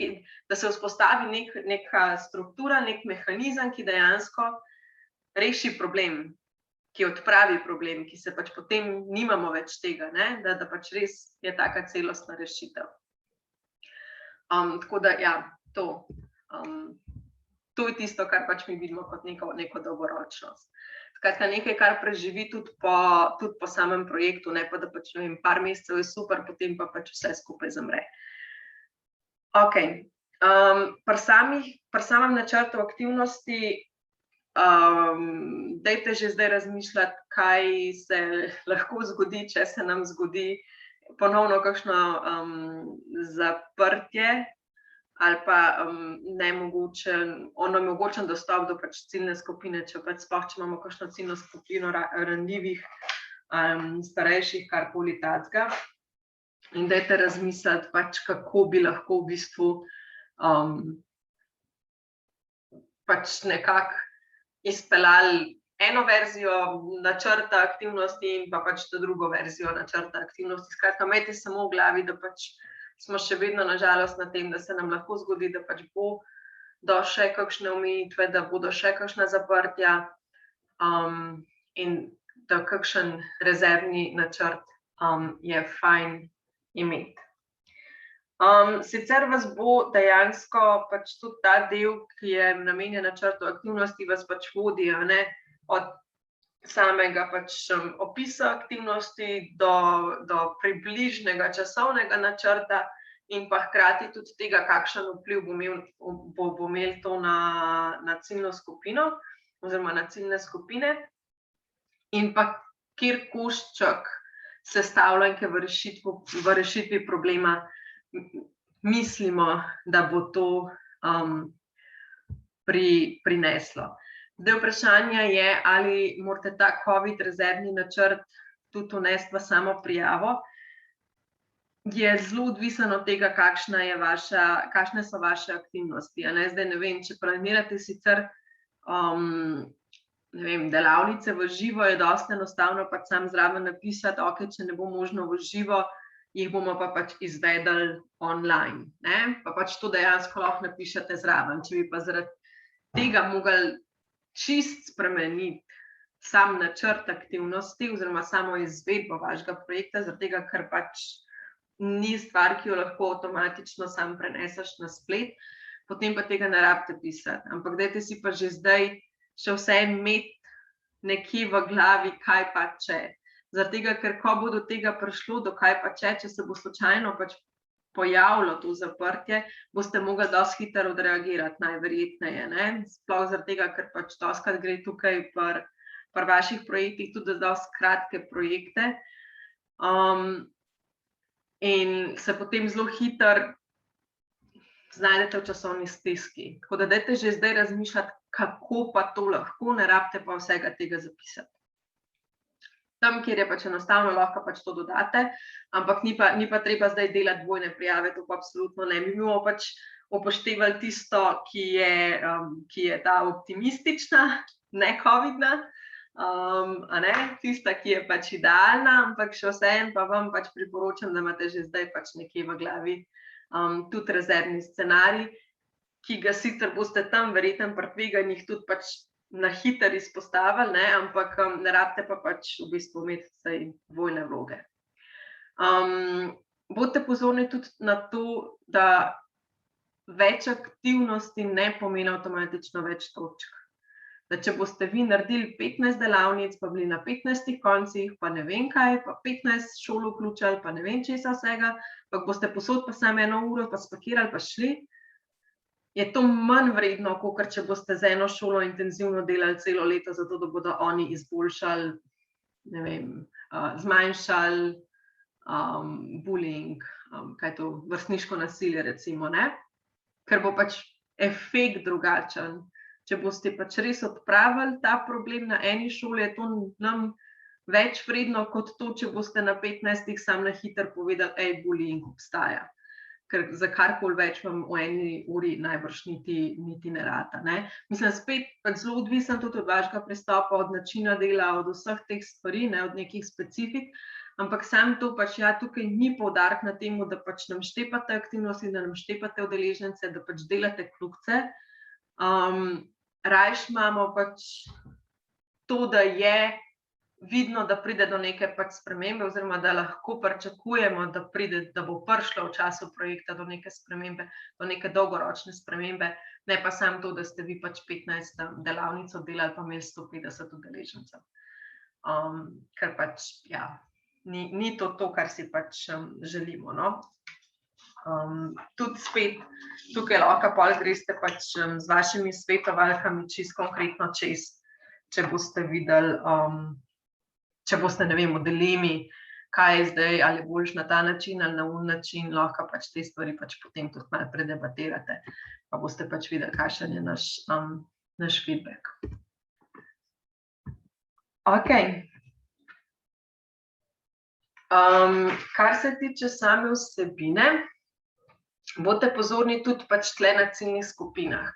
da se vzpostavi neka struktura, nek mehanizem, ki dejansko reši problem, ki odpravi problem, ki se pač potem nimamo več tega, ne, da pač res je taka celostna rešitev. Tako da, ja, to je tisto, kar pač mi vidimo kot neko dolgoročnost. Skratka, nekaj, kar preživi tudi po samem projektu, ne pa da pač, ne vem, par mesecev je super, potem pa pač vse skupaj zamre. Okej, pri samem načrtu aktivnosti dajte že zdaj razmišljati, kaj se lahko zgodi, če se nam zgodi ponovno kakšno zaprtje ali pa onemogočen dostop do pač ciljne skupine, če pač sploh, če imamo kakšno ciljno skupino ranljivih, starejših, karkoli takega. In dajte razmisliti pač, kako bi lahko v bistvu pač nekako izpeljali eno verzijo načrta aktivnosti in pa pač to drugo verzijo načrta aktivnosti. Skratka, imejte samo v glavi, da pač smo še vedno na žalost na tem, da se nam lahko zgodi, da pač bo do še kakšne omejitve, da bodo še kakšna zaprtja in da kakšen rezervni načrt je fajn imeti. Sicer vas bo dejansko pač tudi ta del, ki je namenjen načrtu aktivnosti, vas pač vodi, od samega pač opisa aktivnosti do približnega časovnega načrta in pa hkrati tudi tega, kakšen vpliv bo imel to na ciljno skupino oziroma na ciljne skupine in pa kjer košček sestavljanke v rešitvi problema mislimo, da bo to prineslo. Zdaj vprašanje je, ali morate ta COVID rezervni načrt tudi vnesti v samo prijavo. Je zelo odvisen od tega, kakšne so vaše aktivnosti. Zdaj ne vem, če planirate sicer delavnice v živo, je dosti enostavno pač sam zraven napisati, ok, če ne bo možno v živo, jih bomo pa pač izvedli online. Pa pač to dejansko lahko napišete zraven. Če bi pa zaradi tega mogli čist spremeniti sam načrt aktivnosti oziroma samo izvedbo vašega projekta, zaradi tega, ker pač ni stvar, ki jo lahko avtomatično sam preneseš na splet, potem pa tega ne rabite pisati. Ampak dajte si pa že zdaj še vse imeti nekje v glavi, kaj pa če. Zaradi tega, ker ko bo do tega prišlo, do kaj pa če se bo slučajno pač pojavilo to zaprtje, boste mogli dosti hitro odreagirati, najverjetneje. Sploh zaradi tega, ker pač dostikrat gre tukaj pri vaših projektih tudi za dosti kratke projekte. In se potem zelo hitro znajdete v časovni stiski. Tako da dajte že zdaj razmišljati, kako pa to lahko, ne rabite pa vsega tega zapisati. Tam, kjer je pač enostavno, lahko pač to dodate, ampak ni pa treba zdaj delati dvojne prijave, to pa absolutno ne. Mi bomo pač upoštevali tisto, ki je ta optimistična, ne covidna, tista, ki je pač idealna, ampak še vseeno pa vam pač priporočam, da imate že zdaj pač nekje v glavi tudi rezervni scenarij, ki ga sicer boste tam verjetno pri tveganjih tudi pač na hitro izpostavili, ampak ne rabite pa pač v bistvu imeti vsej dvojne vloge. Bodite pozorni tudi na to, da več aktivnosti ne pomeni avtomatično več točk. Da če boste vi naredili 15 delavnic, pa bili na 15 koncih, pa ne vem kaj, pa 15 šol vključili, pa ne vem česa vsega, pa boste posod pa samo 1 uro pa spakirali pa šli, je to manj vredno, kakor če boste z eno šolo intenzivno delali celo leto, zato da bodo oni izboljšali, ne vem, zmanjšali bullying, kaj je to, vrstniško nasilje recimo, ker bo pač efekt drugačen. Če boste pač res odpravili ta problem na eni šoli, je to nam več vredno kot to, če boste na 15 sam na hitro povedali, bullying obstaja. Ker za karkoli več vam v 1 uri najbrž niti ne rata. Mislim, spet pač zelo odvisen tudi od vašega pristopa, od načina dela, od vseh teh stvari, od nekih specifik, ampak sam to pač tukaj ni poudarek na temu, da pač nam štepate aktivnosti, da nam štepate udeležence, da pač delate kljukce. Rajš imamo pač to, da je vidno, da pride do neke pač spremembe oziroma da lahko pričakujemo, da bo prišlo v času projekta do neke spremembe, do neke dolgoročne spremembe, ne pa samo to, da ste vi pač 15 delavnic oddelali pa imeli 150 udeležencev. Ker pač, ni to, kar si pač želimo, Tudi spet tukaj lahko pol greste pač z vašimi svetovalkami čisto konkretno čez, če boste videli, če boste, ne vem, v dilemi, kaj je zdaj, ali boljš na ta način ali na on način, lahko pač te stvari pač potem tudi malo predebatirate, pa boste pač videli, kakšen je naš feedback. Okej. Kar se tiče same vsebine, bodite pozorni tudi pač tle na ciljnih skupinah.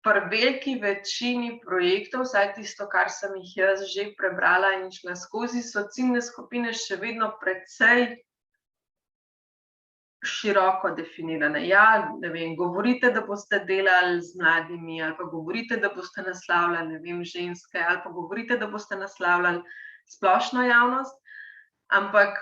Pri veliki večini projektov, vsaj tisto, kar sem jih jaz že prebrala in šla skozi, so ciljne skupine še vedno precej široko definirane. Ja, ne vem, govorite, da boste delali z mladimi, ali pa govorite, da boste naslavljali, ne vem, ženske, ali pa govorite, da boste naslavljali splošno javnost, ampak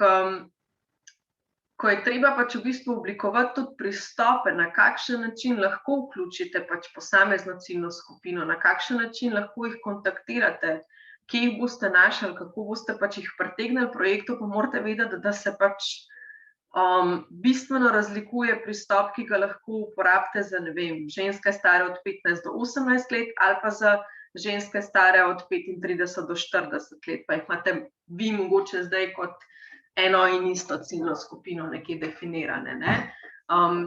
ko je treba pač v bistvu oblikovati tudi pristope, na kakšen način lahko vključite pač posamezno ciljno skupino, na kakšen način lahko jih kontaktirate, kje jih boste našli, kako boste pač jih pritegnili projektu, pa morate vedeti, da se pač bistveno razlikuje pristop, ki ga lahko uporabite za, ne vem, ženske stare od 15 do 18 let ali pa za ženske stare od 35 do 40 let, pa jih imate vi mogoče zdaj kot eno in isto ciljno skupino nekje definirane. Ne?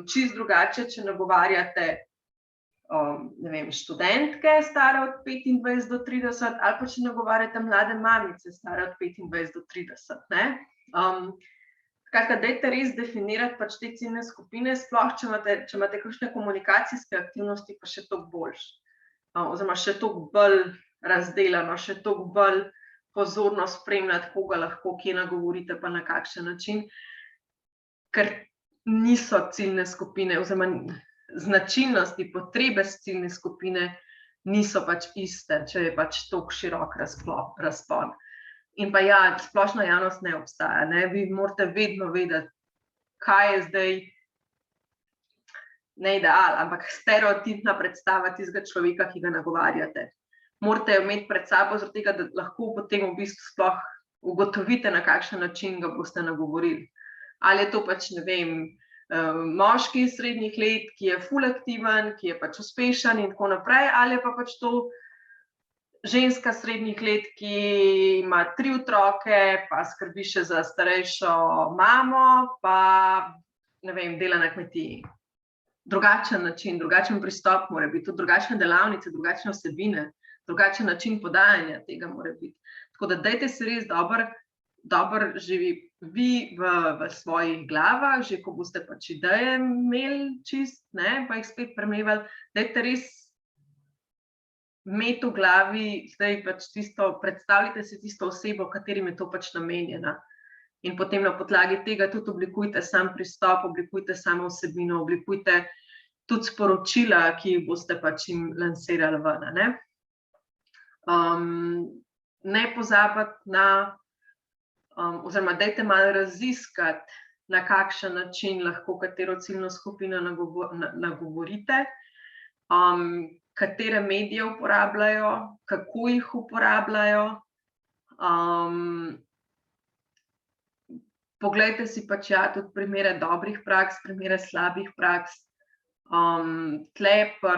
Čisto drugače, če nagovarjate ne vem, študentke stare od 25 do 30 ali pa če nagovarjate mlade mamice stare od 25 do 30. Ne? Skratka, dajte res definirati pač te ciljne skupine, sploh če imate kakšne komunikacijske aktivnosti, pa še toliko boljše. Oziroma še toliko bolj razdelano, še toliko bolj pozorno spremljati, koga lahko kje nagovorite, pa na kakšen način, ker niso ciljne skupine, oziroma značilnosti, potrebe z ciljne skupine niso pač iste, če je pač toliko širok razpon. In pa ja, splošna javnost ne obstaja, ne? Vi morate vedno vedeti, kaj je zdaj ne ideal, ampak stereotipna predstava tistega človeka, ki ga nagovarjate. Morate jo imeti pred sabo, zaradi tega, da lahko potem v bistvu sploh ugotovite, na kakšen način ga boste nagovorili. Ali je to pač, ne vem, moški srednjih let, ki je ful aktiven, ki je pač uspešen in tako naprej, ali je pa pač to ženska srednjih let, ki ima 3 otroke, pa skrbi še za starejšo mamo, pa ne vem, dela na kmetiji. Drugačen način, drugačen pristop mora biti, tudi drugačne delavnice, drugačne vsebine, drugačen način podajanja tega mora biti. Tako da dajte se res dobro živi vi v svojih glavah, že ko boste pač ideje imeli čist, ne, pa jih spet premlevali, dajte res imeti v glavi, zdaj pač tisto, predstavljate si tisto osebo, katerim je to pač namenjena. In potem na podlagi tega tudi oblikujte sam pristop, oblikujte samo vsebino, oblikujte tudi sporočila, ki jih boste pač jim lansirali ven, ne. Ne pozabiti na, oziroma dajte malo raziskati, na kakšen način lahko katero ciljno skupino nagovorite, katere medije uporabljajo, kako jih uporabljajo. Poglejte si pač tudi primere dobrih praks, primere slabih praks. Tle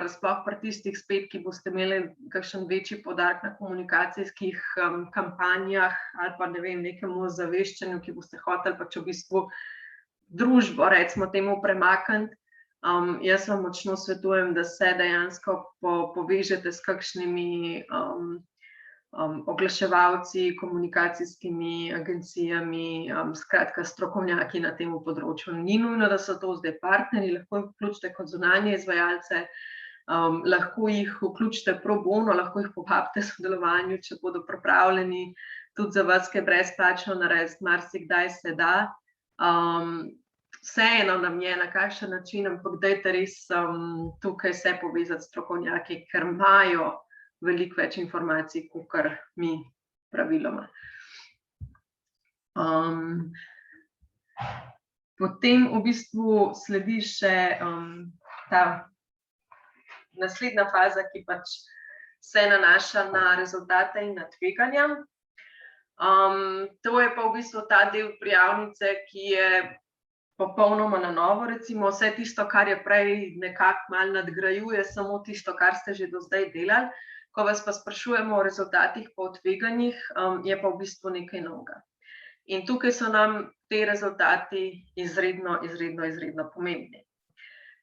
sploh pri tistih spet, ki boste imeli kakšen večji poudarek na komunikacijskih kampanjah ali pa ne vem, nekemu ozaveščanju, ki boste hoteli pač v bistvu družbo, recimo temu, premakniti. Jaz vam močno svetujem, da se dejansko povežete s kakšnimi oglaševalci, komunikacijskimi agencijami, skratka strokovnjaki na tem področju. Ni nujno, da so to zdaj partnerji, lahko jih vključite kot zunanje izvajalce, lahko jih vključite pro bono, lahko jih povabite k sodelovanju, če bodo pripravljeni tudi za vas kaj brezplačno narediti, marsikdaj se da. Vseeno nam je, na kakšen način, ampak dajte res tukaj se povezati s strokovnjaki, ker imajo veliko več informacij, kakor mi praviloma. Potem v bistvu sledi še ta naslednja faza, ki pač se nanaša na rezultate in na tveganja. To je pa v bistvu ta del prijavnice, ki je popolnoma na novo, recimo vse tisto, kar je prej nekako malo nadgrajuje, samo tisto, kar ste že do zdaj delali. Ko vas pa sprašujemo o rezultatih pa o tveganjih, je pa v bistvu nekaj novega. In tukaj so nam te rezultati izredno pomembni.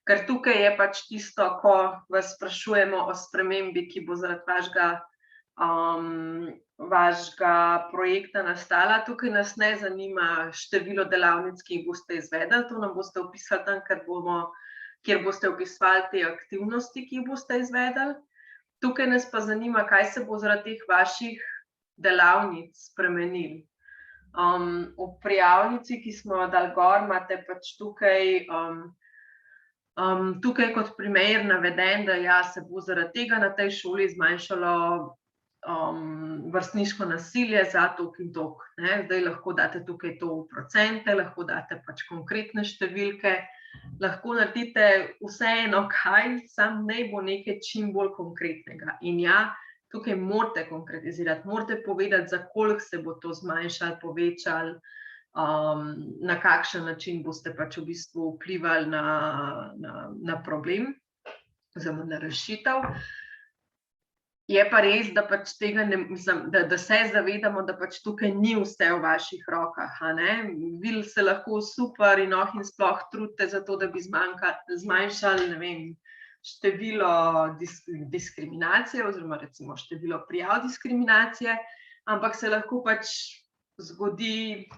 Ker tukaj je pač tisto, ko vas sprašujemo o spremembi, ki bo zaradi vašega projekta nastala. Tukaj nas ne zanima število delavnic, ki jih boste izvedli, to nam boste opisali tam, kjer boste opisovali te aktivnosti, ki jih boste izvedli. Tukaj nas pa zanima, kaj se bo zaradi teh vaših delavnic spremenilo. V prijavnici, ki smo jo dali gor, imate pač tukaj kot primer naveden, da ja, se bo zaradi tega na tej šoli zmanjšalo vrstniško nasilje za toliko in toliko. Zdaj lahko date tukaj to v procente, lahko date pač konkretne številke, lahko naredite vseeno kaj, samo naj bo nekaj čim bolj konkretnega. In ja, tukaj morate konkretizirati, morate povedati, za koliko se bo to zmanjšalo, povečalo, na kakšen način boste pač v bistvu vplivali na problem oziroma na rešitev. Je pa res, da pač tega da se zavedamo, da pač tukaj ni vse v vaših rokah. Vi se lahko super in sploh trudite za to, da bi zmanjšali, ne vem, število diskriminacije oziroma recimo število prijav diskriminacije, ampak se lahko pač zgodi,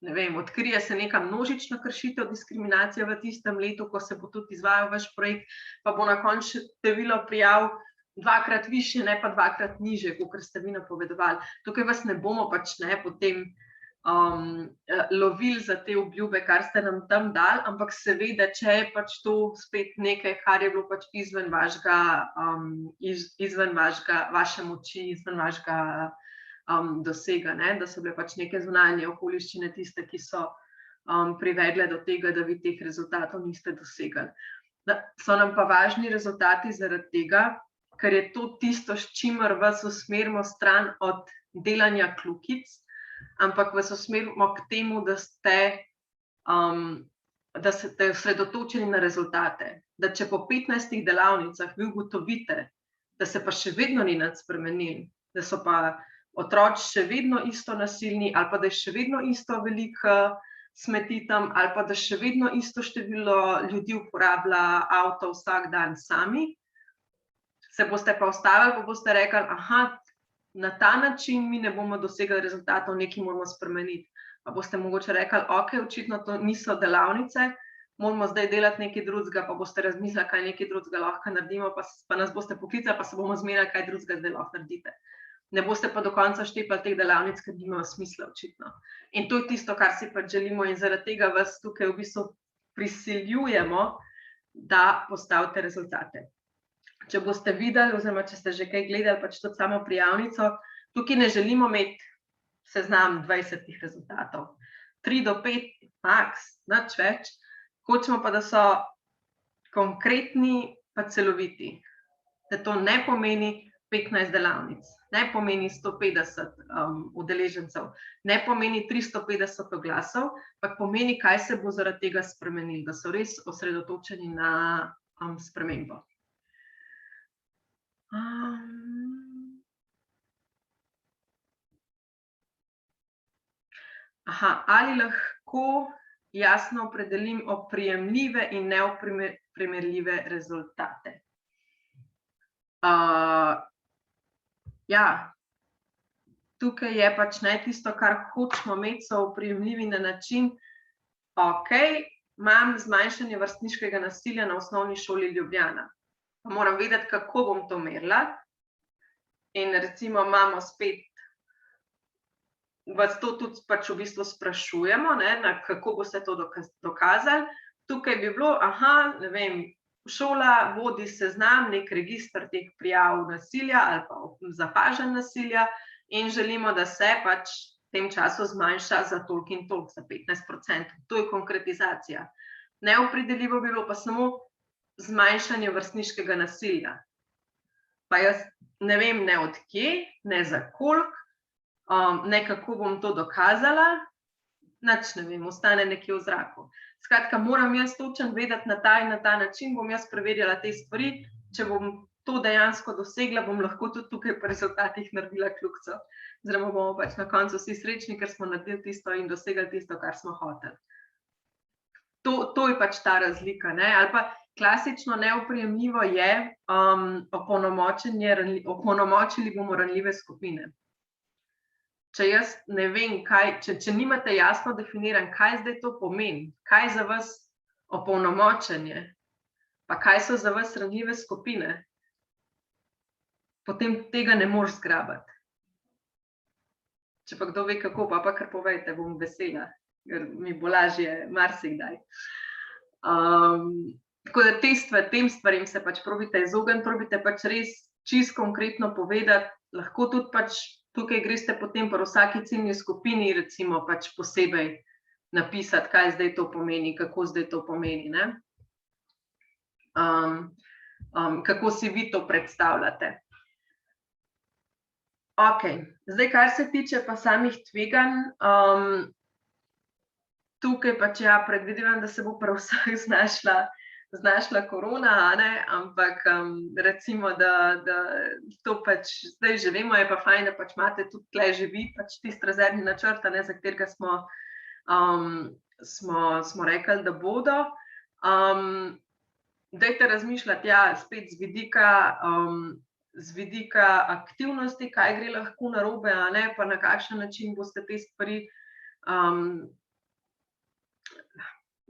ne vem, odkrije se neka množična kršitev diskriminacije v tistem letu, ko se bo tudi izvajal vaš projekt, pa bo na koncu število prijav dvakrat višje, ne pa dvakrat nižje, kot ste vi napovedovali. Tukaj vas ne bomo pač potem lovili za te obljube, kar ste nam tam dali, ampak seveda, če je pač to spet nekaj, kar je bilo pač izven vaše moči, izven vašega dosega, da so bile pač neke zunanje okoliščine tiste, ki so privedle do tega, da vi teh rezultatov niste dosegali. So nam pa važni rezultati zaradi tega, ker je to tisto, s čimer vas usmerimo stran od delanja kljukic, ampak vas usmerimo k temu, da ste osredotočeni na rezultate. Da če po 15 delavnicah vi ugotovite, da se pa še vedno ni nič spremenilo, da so pa otroci še vedno isto nasilni, ali pa da je še vedno isto veliko smeti tam, ali pa da še vedno isto število ljudi uporablja avto vsak dan sami, se boste pa ustavili, pa boste rekli, aha, na ta način mi ne bomo dosegli rezultatov, nekaj moramo spremeniti. Pa boste mogoče rekli, ok, očitno to niso delavnice, moramo zdaj delati nekaj drugega, pa boste razmislili, kaj nekaj drugega lahko naredimo, pa nas boste poklicali, pa se bomo zmenili, kaj drugega zdaj lahko naredite. Ne boste pa do konca štepali teh delavnic, ker nimajo smisla očitno. In to je tisto, kar si pač želimo, in zaradi tega vas tukaj v bistvu prisiljujemo, da postavite rezultate. Če boste videli, oziroma če ste že kaj gledali, pač tudi samo prijavnico, tukaj ne želimo imeti seznam 20 rezultatov. 3 do 5 max, nič več. Hočemo pa, da so konkretni pa celoviti. Da to ne pomeni 15 delavnic, ne pomeni 150 udeležencev, ne pomeni 350 oglasov, pa pomeni, kaj se bo zaradi tega spremenilo, da so res osredotočeni na spremembo. Ali lahko jasno opredelim oprijemljive in neoprijemljive rezultate? Ja, tukaj je pač tisto, kar hočemo imeti, so oprijemljivi na način, ok, imam zmanjšanje vrstniškega nasilja na osnovni šoli Ljubljana. Moram vedeti, kako bom to merila, in recimo imamo spet, vas to tudi pač v bistvu sprašujemo, kako boste to dokazali. Tukaj bi bilo, ne vem, šola vodi seznam, nek register teh prijav nasilja ali pa zapažanj nasilja in želimo, da se pač v tem času zmanjša za toliko in toliko, za 15%. To je konkretizacija. Neopredeljivo bi bilo pa samo zmanjšanje vrstniškega nasilja. Pa jaz ne vem, ne od kje, ne za koliko, ne kako bom to dokazala, nič ne vem, ostane nekje v zraku. Skratka, moram jaz točno vedeti na ta in na ta način, bom jaz preverjala te stvari, če bom to dejansko dosegla, bom lahko tudi tukaj po rezultatih naredila kljukico. Oziroma bomo pač na koncu vsi srečni, ker smo naredili tisto in dosegli tisto, kar smo hoteli. To je pač ta razlika, ali pa klasično neoprijemljivo je opolnomočili bomo ranljive skupine. Če jaz ne vem, če nimate jasno definiran, kaj zdaj to pomeni, kaj za vas opolnomočenje, pa kaj so za vas ranljive skupine, potem tega ne moreš zgrabiti. Če pa kdo ve kako, pa kar povejte, bom vesela, ker mi bo lažje marsikdaj. Tako da tem stvarem se pač probite izogniti, probite pač res čisto konkretno povedati, lahko tudi pač tukaj greste potem pri vsaki ciljni skupini recimo pač posebej napisati, kaj zdaj to pomeni, kako zdaj to pomeni, ne? Kako si vi to predstavljate. Ok, zdaj, kar se tiče pa samih tveganj, tukaj pač ja, predvidevam, da se bo prav vsak znašla korona, ne? Ampak recimo, da to pač zdaj že vemo, je pa fajn, da pač imate tudi tle že vi pač tisti rezervni načrt, ne, za katerega smo rekli, da bodo. Dajte razmišljati, ja, spet z vidika aktivnosti, kaj gre lahko narobe, a ne, pa na kakšen način boste te stvari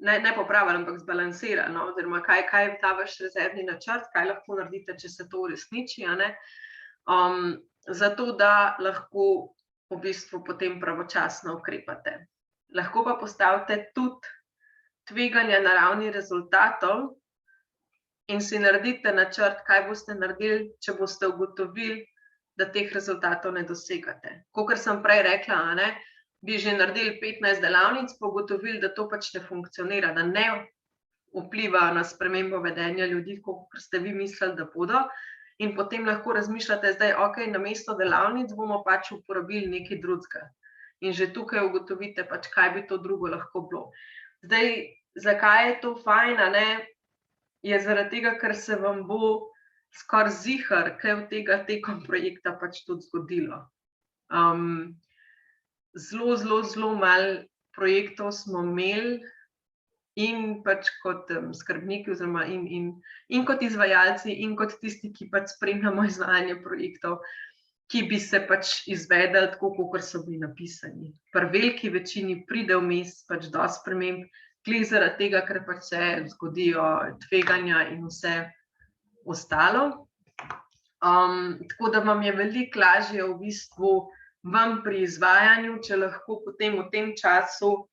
ne popravili, ampak zbalansirali, no, oziroma kaj je ta vaš rezervni načrt, kaj lahko naredite, če se to uresniči, a ne, zato da lahko v bistvu potem pravočasno ukrepate. Lahko pa postavite tudi tveganja na ravni rezultatov in si naredite načrt, kaj boste naredili, če boste ugotovili, da teh rezultatov ne dosegate. Kakor sem prej rekla, a ne, bi že naredili 15 delavnic, pa ugotovili, da to pač ne funkcionira, da ne vpliva na spremembo vedenja ljudi, kakor ste vi mislili, da bodo, in potem lahko razmišljate zdaj, ok, namesto delavnic bomo pač uporabili nekaj drugega. In že tukaj ugotovite pač, kaj bi to drugo lahko bilo. Zdaj, zakaj je to fajn, a ne, je zaradi tega, ker se vam bo skoraj ziher, kaj od tega tekom projekta pač tudi zgodilo. Zelo malo projektov smo imeli in pač kot skrbniki oziroma in kot izvajalci in kot tisti, ki pač spremljamo izvajanje projektov, ki bi se pač izvedli tako, kakor so bili napisani. Pri veliki večini pride vmes pač dosti sprememb, glih zaradi tega, ker pač se zgodijo tveganja in vse ostalo. Tako da vam je veliko lažje v bistvu vam pri izvajanju, če lahko potem v tem času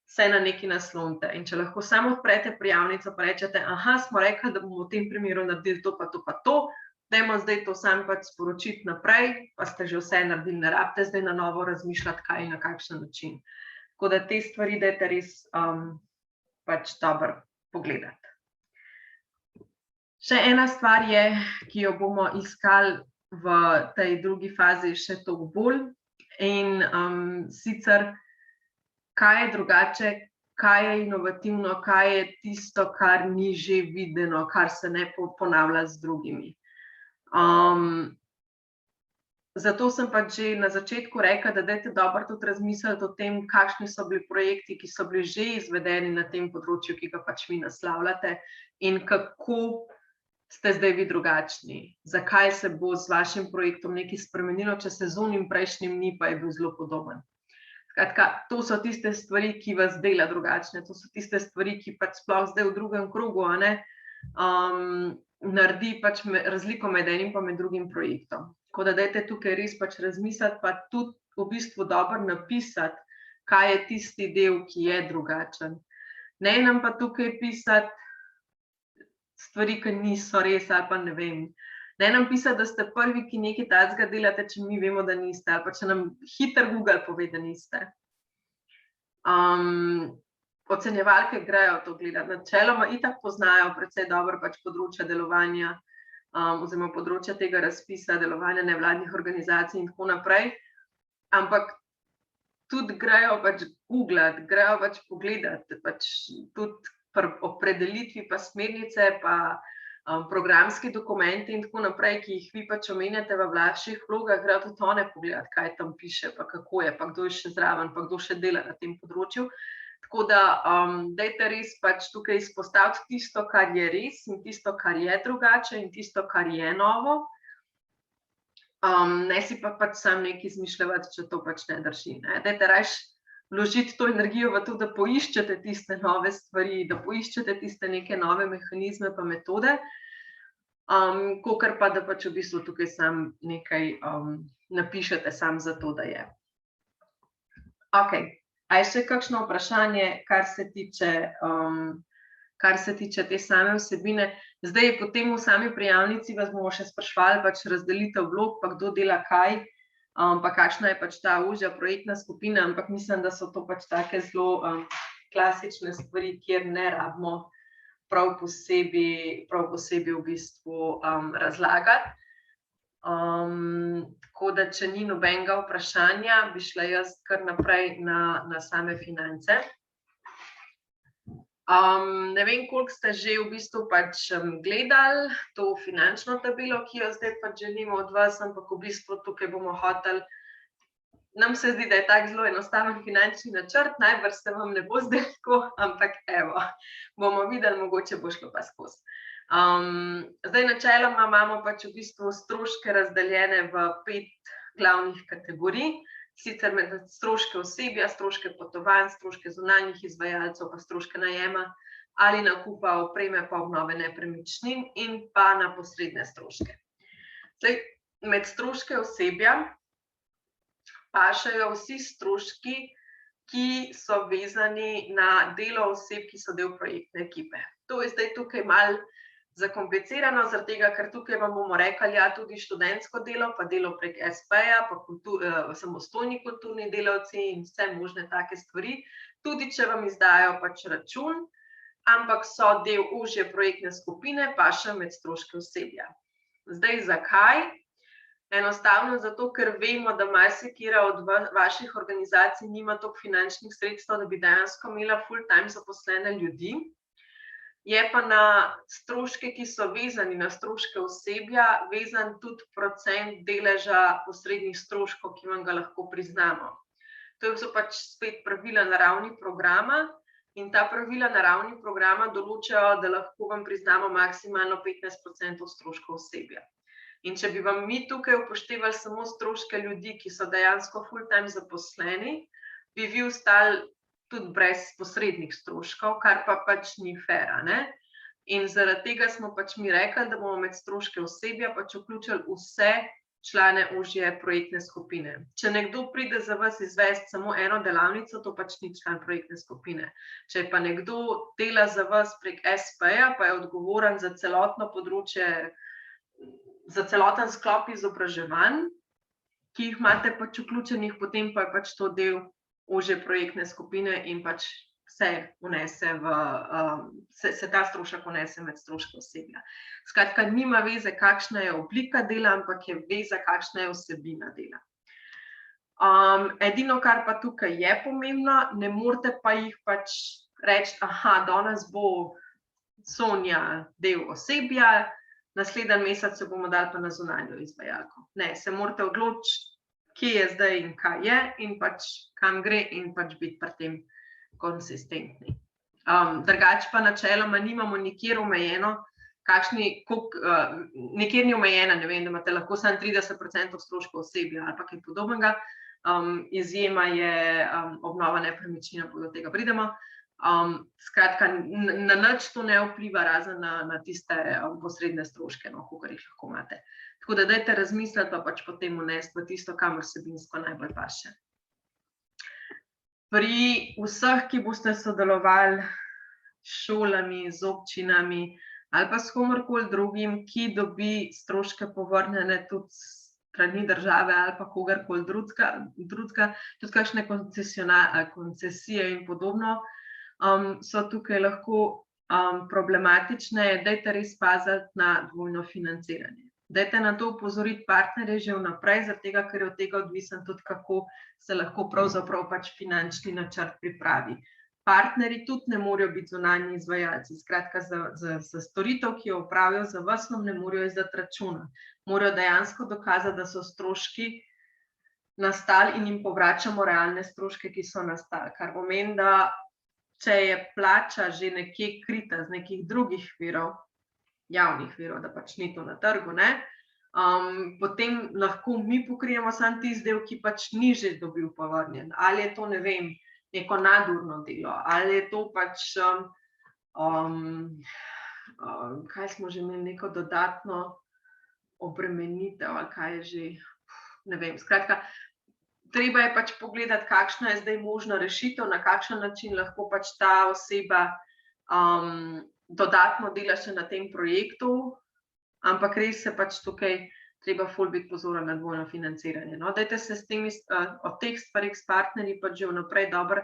se na nekaj naslonite. In če lahko samo odprete prijavnico pa rečete, aha, smo rekli, da bomo v tem primeru naredili to pa to pa to, dajmo zdaj to sam pač sporočiti naprej, pa ste že vse naredili, ne rabite zdaj na novo razmišljati, kaj in na kakšen način. Tako da te stvari dajte res pač dobro pogledati. Še ena stvar je, ki jo bomo iskali v tej drugi fazi še toliko bolj, in sicer, kaj je drugače, kaj je inovativno, kaj je tisto, kar ni že videno, kar se ne ponavlja z drugimi. Zato sem pač že na začetku rekla, da dajte dobro tudi razmisliti o tem, kakšni so bili projekti, ki so bili že izvedeni na tem področju, ki ga pač vi naslavljate, in kako ste zdaj vi drugačni. Zakaj se bo z vašim projektom nekaj spremenilo, če se z onim prejšnjim ni, pa je bil zelo podoben. Skratka, to so tiste stvari, ki vas dela drugačne, to so tiste stvari, ki pač sploh zdaj v drugem krogu, a ne, naredi pač razliko med enim pa med drugim projektom. Tako da dajte tukaj res pač razmisliti, pa tudi v bistvu dobro napisati, kaj je tisti del, ki je drugačen. Ne nam pa tukaj pisati stvari, ki niso res, ali pa ne vem. Ne nam pisati, da ste prvi, ki nekaj takega delate, če mi vemo, da niste, ali pa če nam hiter Google pove, da niste. Ocenjevalke grejo to gledati. Načeloma itak poznajo precej dobro pač področja delovanja, oziroma področja tega razpisa, delovanja nevladnih organizacij in tako naprej, ampak tudi grejo pač googlati, grejo pač pogledati, pač tudi pri opredelitvi pa smernice, pa programski dokumenti in tako naprej, ki jih vi pač omenjate v vaših vlogah, grejo tudi one pogledati, kaj tam piše, pa kako je, pa kdo je še zraven, pa kdo še dela na tem področju. Tako da dajte res pač tukaj izpostaviti tisto, kar je res in tisto, kar je drugače in tisto, kar je novo. Ne si pa pač sam nekaj izmišljati, če to pač ne drži. Dajte raje vložiti to energijo v to, da poiščete tiste nove stvari, da poiščete tiste neke nove mehanizme pa metode, kakor pa da pač v bistvu tukaj sam nekaj napišete sam za to, da je. Ok, a je še kakšno vprašanje, kar se tiče te same vsebine? Zdaj, potem v sami prijavnici vas bomo še sprašvali pač razdelitev vlog, pa kdo dela kaj, pa kakšna je pač ta ožja projektna skupina, ampak mislim, da so to pač take zelo klasične stvari, kjer ne rabimo prav posebej v bistvu razlagati. Tako da, če ni nobenega vprašanja, bi šla jaz kar naprej na same finance. Ne vem, koliko ste že v bistvu pač gledali to finančno tabelo, ki jo zdaj pač želimo od vas, ampak v bistvu tukaj bomo hoteli. Nam se zdi, da je tak zelo enostaven finančni načrt, najbrž se vam ne bo zdaj tako, ampak evo, bomo videli, mogoče bo šlo pa skozi. Zdaj, načeloma imamo pač v bistvu stroške razdeljene v 5 glavnih kategorij, sicer med stroške osebja, stroške potovanj, stroške zunanjih izvajalcev, pa stroške najema ali nakupa opreme pa obnove nepremičnin in pa na posredne stroške. Zdaj, med stroške osebja pašejo vsi stroški, ki so vezani na delo oseb, ki so del projektne ekipe. To je zdaj tukaj malo zakomplicirano, zaradi tega, ker tukaj vam bomo rekli, ja, tudi študentsko delo, pa delo prek SP-ja, pa samostojni kulturni delavci in vse možne take stvari, tudi če vam izdajo pač račun, ampak so del ožje projektne skupine, pašejo med stroške osebja. Zdaj, zakaj? Enostavno zato, ker vemo, da marsikatera od vaših organizacij nima toliko finančnih sredstev, da bi dejansko imela full-time zaposlene ljudi. Je pa na stroške, ki so vezani na stroške osebja, vezan tudi procent deleža posrednih stroškov, ki vam ga lahko priznamo. To so pač spet pravila na ravni programa in ta pravila na ravni programa določajo, da lahko vam priznamo maksimalno 15% stroškov osebja. In če bi vam mi tukaj upoštevali samo stroške ljudi, ki so dejansko full-time zaposleni, bi vi ostali tudi brez posrednih stroškov, kar pa pač ni fair, ne? In zaradi tega smo pač mi rekli, da bomo med stroške osebja pač vključili vse člane ožje projektne skupine. Če nekdo pride za vas izvesti samo eno delavnico, to pač ni član projektne skupine. Če pa nekdo dela za vas prek SP-ja, pa je odgovoren za celotno področje, za celoten sklop izobraževanj, ki jih imate pač vključenih, potem pa je pač to del ožje projektne skupine in pač se ta strošek vnese med stroške osebja. Skratka, nima veze, kakšna je oblika dela, ampak je veza, kakšna je vsebina dela. Edino, kar pa tukaj je pomembno, ne morete pa jih pač reči, aha, danes bo Sonja del osebja, naslednji mesec se bomo dali pa na zunanjo izvajalko. Ne, se morate odločiti, kje je zdaj in kaj je in pač kam gre in pač biti pri tem konsistentni. Drugače pa načeloma nimamo nikjer omejeno, nikjer ni omejena, ne vem, da imate lahko samo 30% stroškov osebja ali pa kaj podobnega. Izjema je obnova nepremičnine, pa do tega pridemo. Skratka, na nič to ne vpliva, razen na tiste posredne stroške, kolikor jih lahko imate. Tako da dajte razmisliti, pa pač potem vnesti v tisto, kamor vsebinsko najbolj paše. Pri vseh, ki boste sodelovali s šolami, z občinami ali pa s komorkoli drugim, ki dobi stroške povrnjene tudi strani države ali pa kogarkoli drugega, tudi kakšne koncesije in podobno, so tukaj lahko problematične, dajte res paziti na dvojno financiranje. Dajte na to opozoriti partnerje že vnaprej, zaradi tega, ker je od tega odvisen tudi, kako se lahko pravzaprav pač finančni načrt pripravi. Partnerji tudi ne morejo biti zunanji izvajalci, skratka za storitev, ki jo opravijo za vas, vam ne morejo izdati računa. Morajo dejansko dokazati, da so stroški nastali in jim povračamo realne stroške, ki so nastali, kar pomeni, da če je plača že nekje krita z nekih drugih virov, javnih virov, da pač ni to na trgu, ne, potem lahko mi pokrijemo samo tisti del, ki pač ni že dobil povrnjen. Ali je to, ne vem, neko nadurno delo, ali je to pač, kaj smo že imeli, neko dodatno obremenitev, ali kaj je že, ne vem, skratka, treba je pač pogledati, kakšna je zdaj možna rešitev, na kakšen način lahko pač ta oseba dodatno dela še na tem projektu, ampak res se pač tukaj treba ful biti pozoren na dvojno financiranje. No, dajte se s temi, o teh stvarih s partnerji pač že vnaprej dobro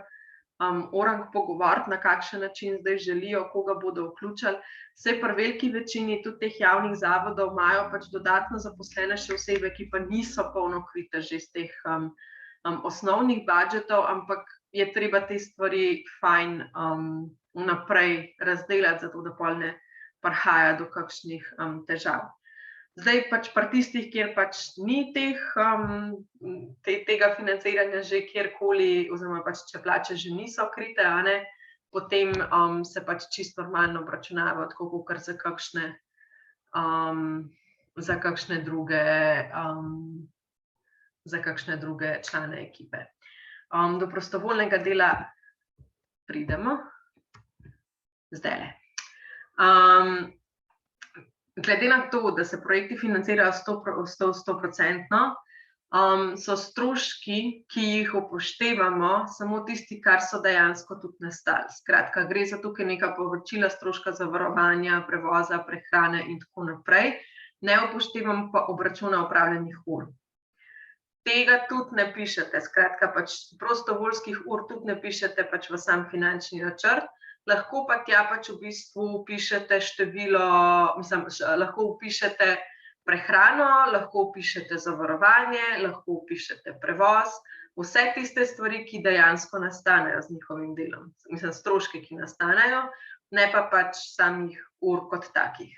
orang pogovoriti, na kakšen način zdaj želijo, koga bodo vključili. Vse pri veliki večini tudi teh javnih zavodov imajo pač dodatno zaposlene še osebe, ki pa niso polno krite že iz teh osnovnih budžetov, ampak je treba te stvari fajn vnaprej razdelati, zato da pol ne prihaja do kakšnih težav. Zdaj pač pri tistih, kjer pač ni tega financiranja že kjerkoli, oziroma pač če plače že niso krite, potem se pač čisto normalno obračunava, tako kot za kakšne druge člane ekipe. Do prostovoljnega dela pridemo zdajle. Glede na to, da se projekti financirajo 100%, so stroški, ki jih upoštevamo, samo tisti, kar so dejansko tudi nastali. Skratka, gre za tukaj neka povračila stroška zavarovanja, prevoza, prehrane in tako naprej. Ne upoštevamo pa obračuna opravljenih ur. Tega tudi ne pišete, skratka, pač prostovoljskih ur tudi ne pišete pač v sam finančni načrt. Lahko pa tja pač v bistvu vpišete število, lahko vpišete prehrano, lahko vpišete zavarovanje, lahko vpišete prevoz, vse tiste stvari, ki dejansko nastanejo z njihovim delom. Stroške, ki nastanejo, ne pa pač samih ur kot takih.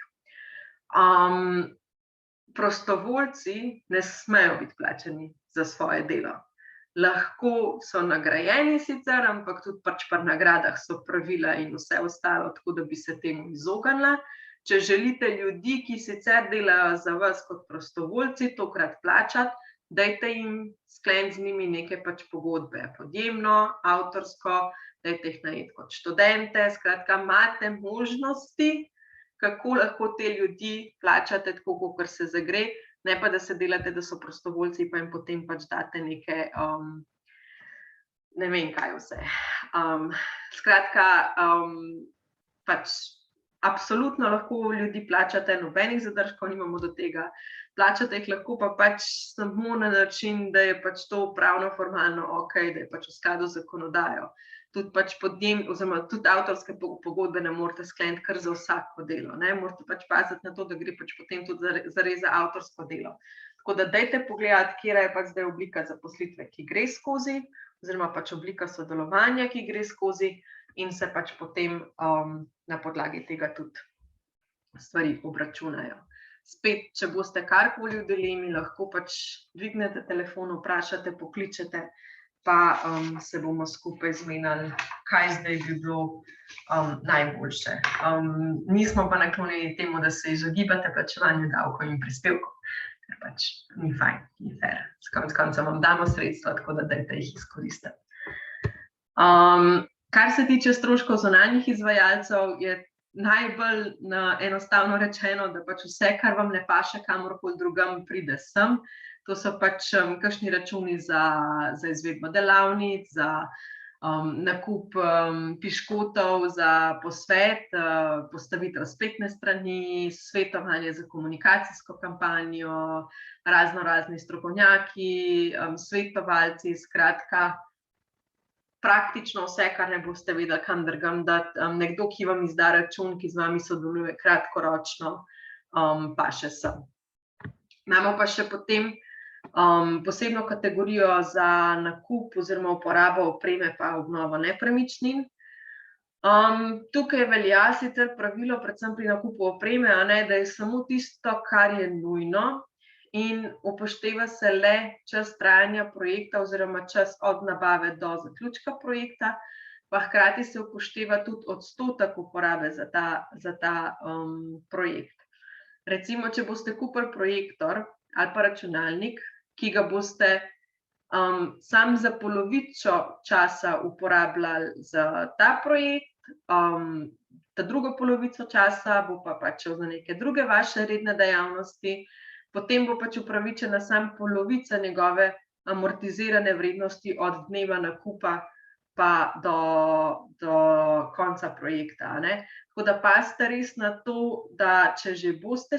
Prostovoljci ne smejo biti plačani za svoje delo. Lahko so nagrajeni sicer, ampak tudi pač pri nagradah so pravila in vse ostalo, tako da bi se temu izognila. Če želite ljudi, ki sicer delajo za vas kot prostovoljci, tokrat plačati, dajte jim skleniti z njimi neke pač pogodbe, podjemno, avtorsko, dajte jih najeti kot študente, skratka, imate možnosti, kako lahko te ljudi plačate tako, kakor se zagre, ne pa da se delate, da so prostovoljci, pa jim potem pač date neke, ne vem kaj vse. Skratka, pač absolutno lahko ljudi plačate, nobenih zadržkov nimamo do tega, plačate jih lahko pa pač samo na način, da je pač to pravno formalno okej, da je pač v skladu z zakonodajo. Tudi pač tudi avtorske pogodbe ne morete skleniti kar za vsako delo, ne, morate pač paziti na to, da gre pač potem tudi zares za avtorsko delo. Tako da dajte pogledati, katera je pač zdaj oblika zaposlitve, ki gre skozi, oziroma pač oblika sodelovanja, ki gre skozi, in se pač potem na podlagi tega tudi stvari obračunajo. Spet, če boste karkoli v dilemi, lahko pač dvignete telefon, vprašate, pokličete, pa se bomo skupaj zmenili, kaj zdaj bi bilo najboljše. Nismo pa naklonjeni temu, da se izogibate plačevanju davkov in prispevkov, ker pač ni fajn, ni fair. S koncem vam damo sredstva, tako da dajte jih izkoristiti. Kar se tiče stroškov zunanjih izvajalcev, je najbolj enostavno rečeno, da pač vse, kar vam ne paše kamorkoli drugam, pride sem. To so pač kakšni računi za izvedbo delavnic, za nakup piškotov, za posvet, postavitev spletne strani, svetovanje za komunikacijsko kampanjo, razni strokovnjaki, svetovalci, skratka, praktično vse, kar ne boste vedeli, kam drugam dati. Nekdo, ki vam izda račun, ki z vami sodeluje kratkoročno, pa še sem. Imamo pa še potem posebno kategorijo za nakup oziroma uporabo opreme pa obnovo nepremičnin. Tukaj velja sicer pravilo, predvsem pri nakupu opreme, da je samo tisto, kar je nujno, in upošteva se le čas trajanja projekta oziroma čas od nabave do zaključka projekta, pa hkrati se upošteva tudi odstotek uporabe za ta projekt. Recimo, če boste kupili projektor ali pa računalnik, ki ga boste sam za polovico časa uporabljali za ta projekt, ta drugo polovico časa bo pa pač za neke druge vaše redne dejavnosti, potem bo pač upravičena samo polovica njegove amortizirane vrednosti od dneva nakupa pa do konca projekta. Tako da pazite res na to, da če že boste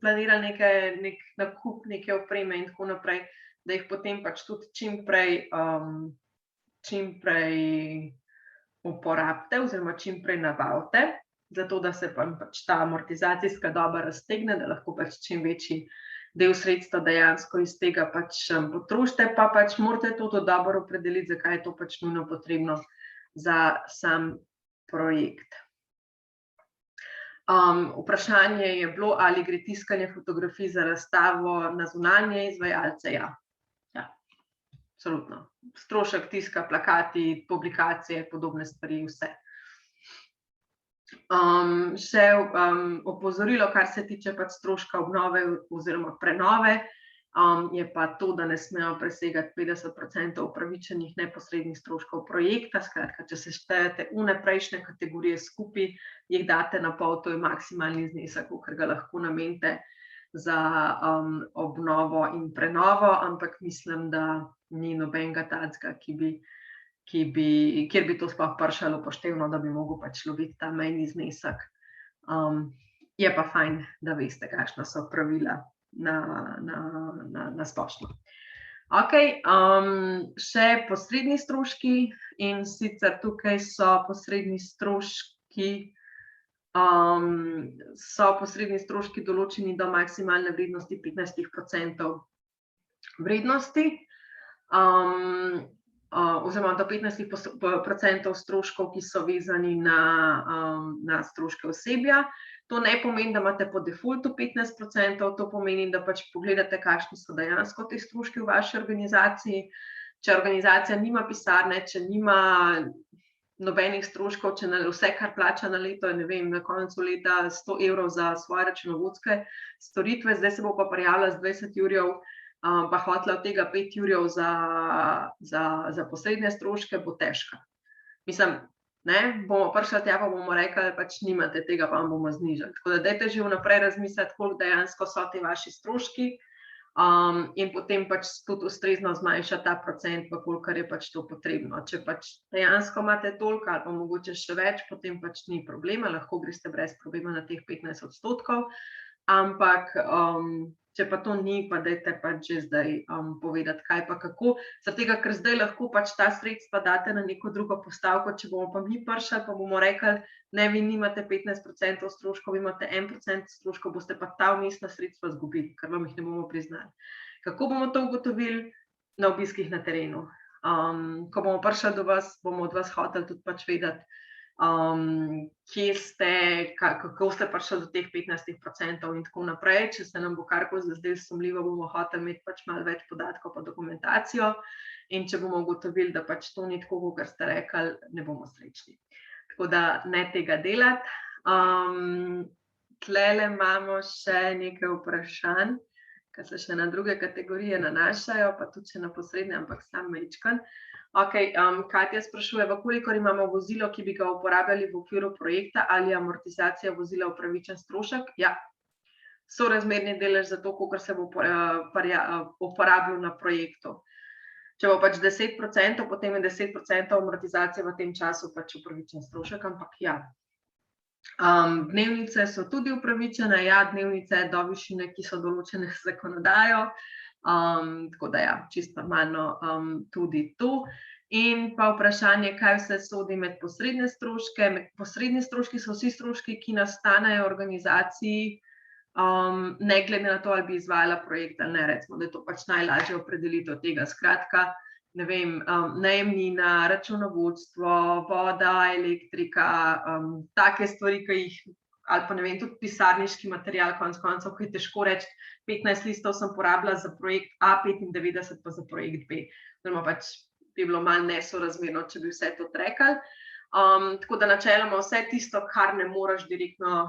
planirali nek nakup, neke opreme in tako naprej, da jih potem pač tudi čim prej uporabite oziroma čim prej nabavite, zato da se pač ta amortizacijska doba raztegne, da lahko pač čim večji del sredstva dejansko iz tega pač potrošite, pa pač morate to dobro opredeliti, zakaj je to pač nujno potrebno za sam projekt. Vprašanje je bilo, ali gre tiskanje fotografij za razstavo na zunanje izvajalce. Ja, absolutno. Strošek tiska, plakati, publikacije, podobne stvari, vse. Še opozorilo, kar se tiče pač stroška obnove oziroma prenove, je pa to, da ne smejo presegati 50% upravičenih neposrednih stroškov projekta. Skratka, če se štejete prejšnje kategorije skupaj, jih date na pol, to je maksimalni znesek, ker ga lahko namenite za obnovo in prenovo, ampak mislim, da ni nobenega takega, kjer bi to sploh prišlo upoštevno, da bi mogel pač loviti ta mejni znesek. Je pa fajn, da veste, kakšna so pravila na splošno. Okej, še posredni stroški, in sicer tukaj so posredni stroški določeni do maksimalne vrednosti 15% vrednosti, oziroma do 15% stroškov, ki so vezani na stroške osebja. To ne pomeni, da imate po defaultu 15%, to pomeni, da pač pogledate, kakšni so dejansko ti stroški v vaši organizaciji. Če organizacija nima pisarne, če nima nobenih stroškov, če vse, kar plača na leto, je, ne vem, na koncu leta 100 evrov za svoje računovodske storitve, zdaj se bo pa prijavila z 20 jurjev, pa hotela od tega 5 jurjev za posredne stroške, bo težka. Mislim, bomo prišli tja, pa bomo rekli, pač nimate tega, pa vam bomo znižali. Tako da dajte že vnaprej razmisliti, koliko dejansko so ti vaši stroški, in potem pač tudi ustrezno zmanjšati ta procent, kolikor je pač to potrebno. Če pač dejansko imate toliko ali pa mogoče še več, potem pač ni problema, lahko greste brez problema na teh 15%, ampak če pa to ni, pa dajte pač že zdaj povedati, kaj pa kako. Zaradi tega, ker zdaj lahko pač ta sredstva date na neko drugo postavko, če bomo pa mi prišli, pa bomo rekli, ne, vi nimate 15% stroškov, vi imate 1% stroškov, boste pa ta vmesna sredstva izgubili, ker vam jih ne bomo priznali. Kako bomo to ugotovili? Na obiskih na terenu. Ko bomo prišli do vas, bomo od vas hoteli tudi pač vedeti, kje ste, kako ste prišli do teh 15% in tako naprej. Če se nam bo karkoli zdaj sumljivo, bomo hoteli imeti pač malo več podatkov pa dokumentacijo, in če bomo ugotovili, da pač to ni tako, kot ste rekli, ne bomo srečni. Tako da ne tega delati. Tlele imamo še nekaj vprašanj, ki se še na druge kategorije nanašajo, pa tudi še na posredne, ampak sam majčken. Okej, Katja sprašuje, v kolikor imamo vozilo, ki bi ga uporabljali v okviru projekta, ali je amortizacija vozila upravičen strošek? Ja, sorazmerni delež za to, kolikor se bo uporabljal na projektu. Če bo pač 10%, potem je 10% amortizacije v tem času pač upravičen strošek, ampak ja. Dnevnice so tudi upravičene, ja, dnevnice do višine, ki so določene z zakonodajo. Tako da ja, čisto normalno tudi to. In pa vprašanje, kaj vse sodi med posredne stroške. Posredni stroški so vsi stroški, ki nastanejo v organizaciji, ne glede na to, ali bi izvajala projekt ali ne, recimo, da je to pač najlažje opredelitev tega. Skratka, ne vem, najemnina, računovodstvo, voda, elektrika, take stvari, ki jih, ali pa ne vem, tudi pisarniški material, konec koncev, ki je težko reči, 15 listov sem porabila za projekt A, 95 pa za projekt B. Oziroma pač bi bilo malo nesorazmerno, če bi vse to trackali. Tako da načeloma vse tisto, kar ne moreš direktno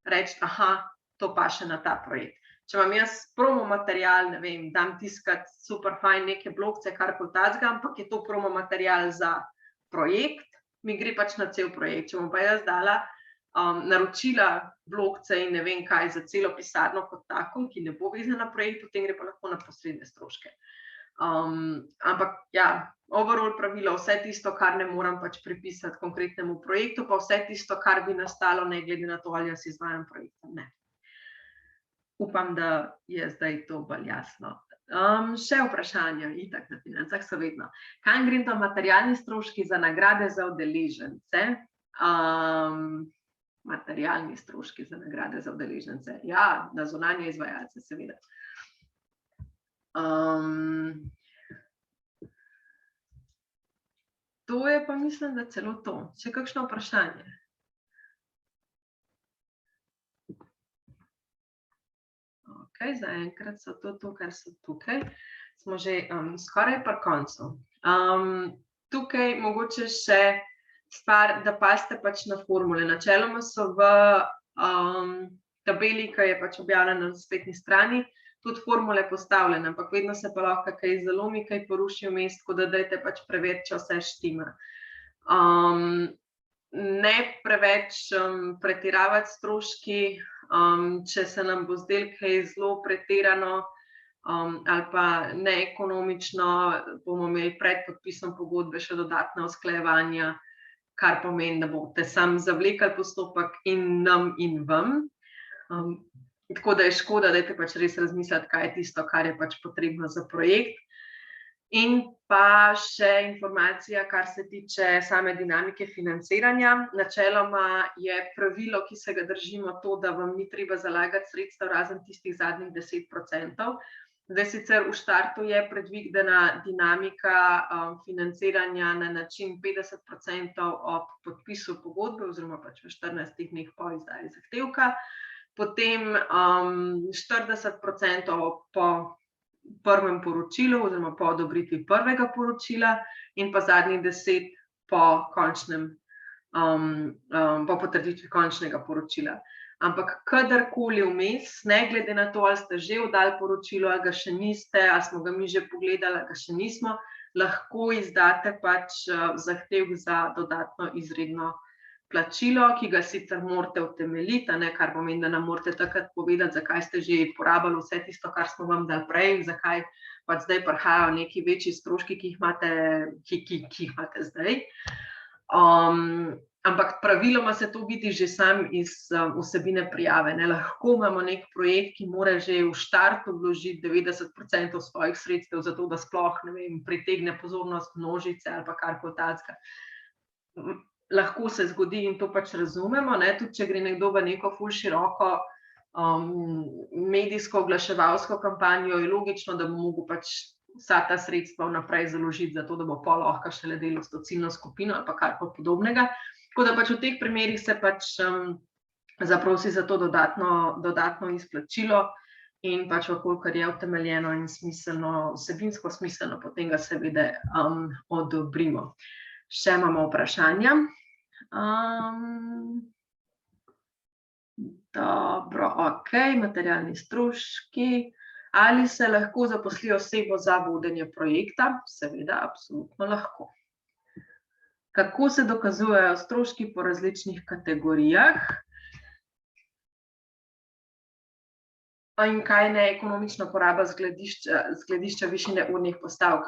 reči, aha, to paše na ta projekt. Če imam jaz promo material, ne vem, dam tiskati super fajn neke blokce, karkoli takega, ampak je to promo material za projekt, mi gre pač na cel projekt. Če bom pa jaz dala naročila blokce in ne vem kaj za celo pisarno kot tako, ki ne bo vezana na projekt, potem gre pa lahko na posredne stroške. Ampak ja, overall pravilo, vse tisto, kar ne moram pač pripisati konkretnemu projektu, pa vse tisto, kar bi nastalo, ne glede na to, ali jaz izvajam projekt ali ne. Upam, da je zdaj to bolj jasno. Še vprašanja, itak na financah so vedno. Kam gredo materialni stroški za nagrade za udeležence? Materialni stroški za nagrade za udeležence. Ja, na zunanje izvajalce, seveda. To je pa mislim, da celo to. Še kakšno vprašanje? Ok, zaenkrat so to, kar so tukaj. Smo že skoraj pri koncu. Tukaj mogoče še stvar, da pazite pač na formule. Načeloma so v tabeli, ki je pač objavljena na spletni strani, tudi formule postavljene, ampak vedno se pa lahko kaj zalomi, kaj poruši vmes, tako da dajte pač preveriti, če vse štima. Ne preveč pretiravati stroški, če se nam bo zdelo kaj zelo pretirano ali pa neekonomično, bomo imeli pred podpisom pogodbe še dodatna usklajevanja, kar pomeni, da boste sam zavlekli postopek in nam in vam. Tako da je škoda, dajte pač res razmisliti, kaj je tisto, kar je pač potrebno za projekt. In pa še informacija, kar se tiče same dinamike financiranja. Načeloma je pravilo, ki se ga držimo, to, da vam ni treba zalagati sredstev razen tistih zadnjih 10%. Zdaj sicer v štartu je predvidena dinamika financiranja na način 50% ob podpisu pogodbe oziroma pač v 14 dneh po izdaji zahtevka, potem 40% po prvem poročilu oziroma po odobritvi prvega poročila in pa zadnjih 10 po potrditvi končnega poročila. Ampak kadarkoli vmes, ne glede na to, ali ste že oddali poročilo, ali ga še niste, ali smo ga mi že pogledali, ali ga še nismo, lahko izdate pač zahtevek za dodatno izredno plačilo, ki ga sicer morate utemeljiti, kar pomeni, da nam morate takrat povedati, zakaj ste že porabili vse tisto, kar smo vam dali prej, zakaj pač zdaj prihajajo neki večji stroški, ki jih imate zdaj. Ampak praviloma se to vidi že sam iz vsebine prijave. Lahko imamo nek projekt, ki mora že v štartu vložiti 90% svojih sredstev, zato da sploh, ne vem, pritegne pozornost množice ali pa karkoli takega. Lahko se zgodi in to pač razumemo, tudi če gre nekdo v neko ful široko medijsko oglaševalsko kampanjo, je logično, da bo mogel pač vsa ta sredstva vnaprej založiti, zato da bo pol lahko šele delal s to ciljno skupino ali pa karkoli podobnega. Tako da pač v teh primerih se pač zaprosi za to dodatno izplačilo in pač vkolikor je utemeljeno in smiselno, vsebinsko smiselno, potem ga seveda odobrimo. Še imamo vprašanja. Dobro, ok, materialni stroški. Ali se lahko zaposli osebo za vodenje projekta? Seveda, absolutno lahko. Kako se dokazujejo stroški po različnih kategorijah? In kaj je neekonomična poraba z gledišča višine urnih postavk?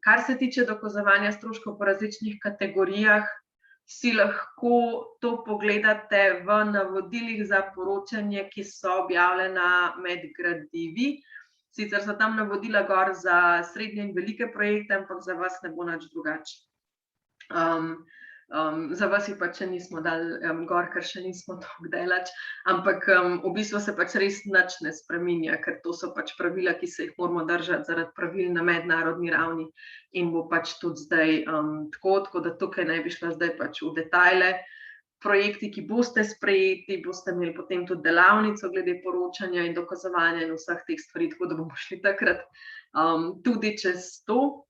Kar se tiče dokazovanja stroškov po različnih kategorijah, si lahko to pogledate v navodilih za poročanje, ki so objavljena med gradivi. Sicer so tam navodila gor za srednje in velike projekte, ampak za vas ne bo nič drugače. Za vas jih pač še nismo dali gor, ker še nismo tako daleč, ampak v bistvu se pač res nič ne spreminja, ker to so pač pravila, ki se jih moramo držati zaradi pravil na mednarodni ravni in bo pač tudi zdaj tako da tukaj ne bi šla zdaj pač v detajle. Projekti, ki boste sprejeti, boste imeli potem tudi delavnico glede poročanja in dokazovanja in vseh teh stvari, tako da bomo šli takrat tudi čez to.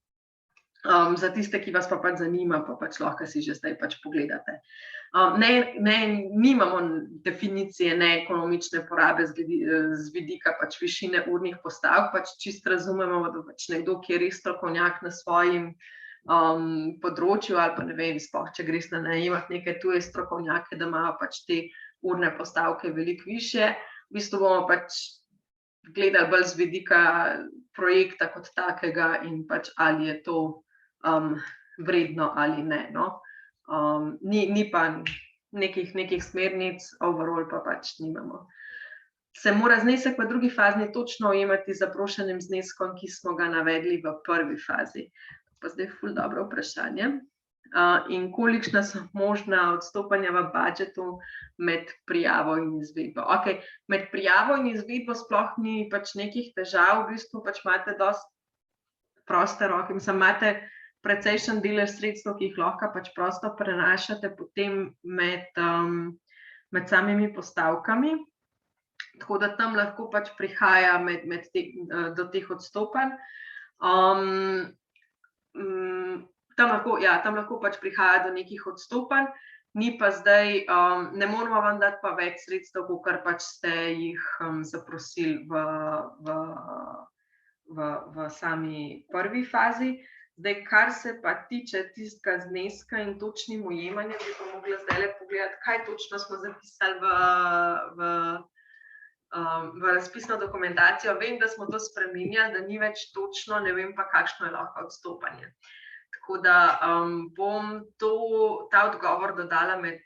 Za tiste, ki vas pa pač zanima, pa pač lahko si že zdaj pač pogledate. Nimamo definicije neekonomične porabe z vidika pač višine urnih postavk, pač čisto razumemo, da pač nekdo, ki je res strokovnjak na svojem področju ali pa ne vem, sploh, če greš na najemati neke tuje strokovnjake, da imajo pač te urne postavke veliko višje. V bistvu bomo pač gledali bolj z vidika projekta kot takega in pač ali je to vredno ali ne. No? Ni pa nekih smernic, overall pa pač nimamo. Se mora znesek v drugi fazi točno ujemati z zaprošenim zneskom, ki smo ga navedli v prvi fazi. Pa zdaj ful dobro vprašanje. In kolikšna so možna odstopanja v budžetu med prijavo in izvedbo. Okay. Med prijavo in izvedbo sploh ni pač nekih težav, v bistvu pač imate dosti proste roke, mislim, imate precejšen delež sredstev, ki jih lahko pač prosto prenašate potem med samimi postavkami. Tako da tam lahko pač prihaja do teh odstopanj. Tam lahko pač prihaja do nekih odstopanj, ni pa zdaj, ne moramo vam dati pa več sredstev, kakor pač ste jih zaprosili v sami prvi fazi. Zdaj, kar se pa tiče tistega zneska in točnim ujemanjem, bi pa mogla zdajle pogledati, kaj točno smo zapisali v razpisno dokumentacijo. Vem, da smo to spremenjali, da ni več točno, ne vem pa, kakšno je lahko odstopanje. Tako da bom ta odgovor dodala med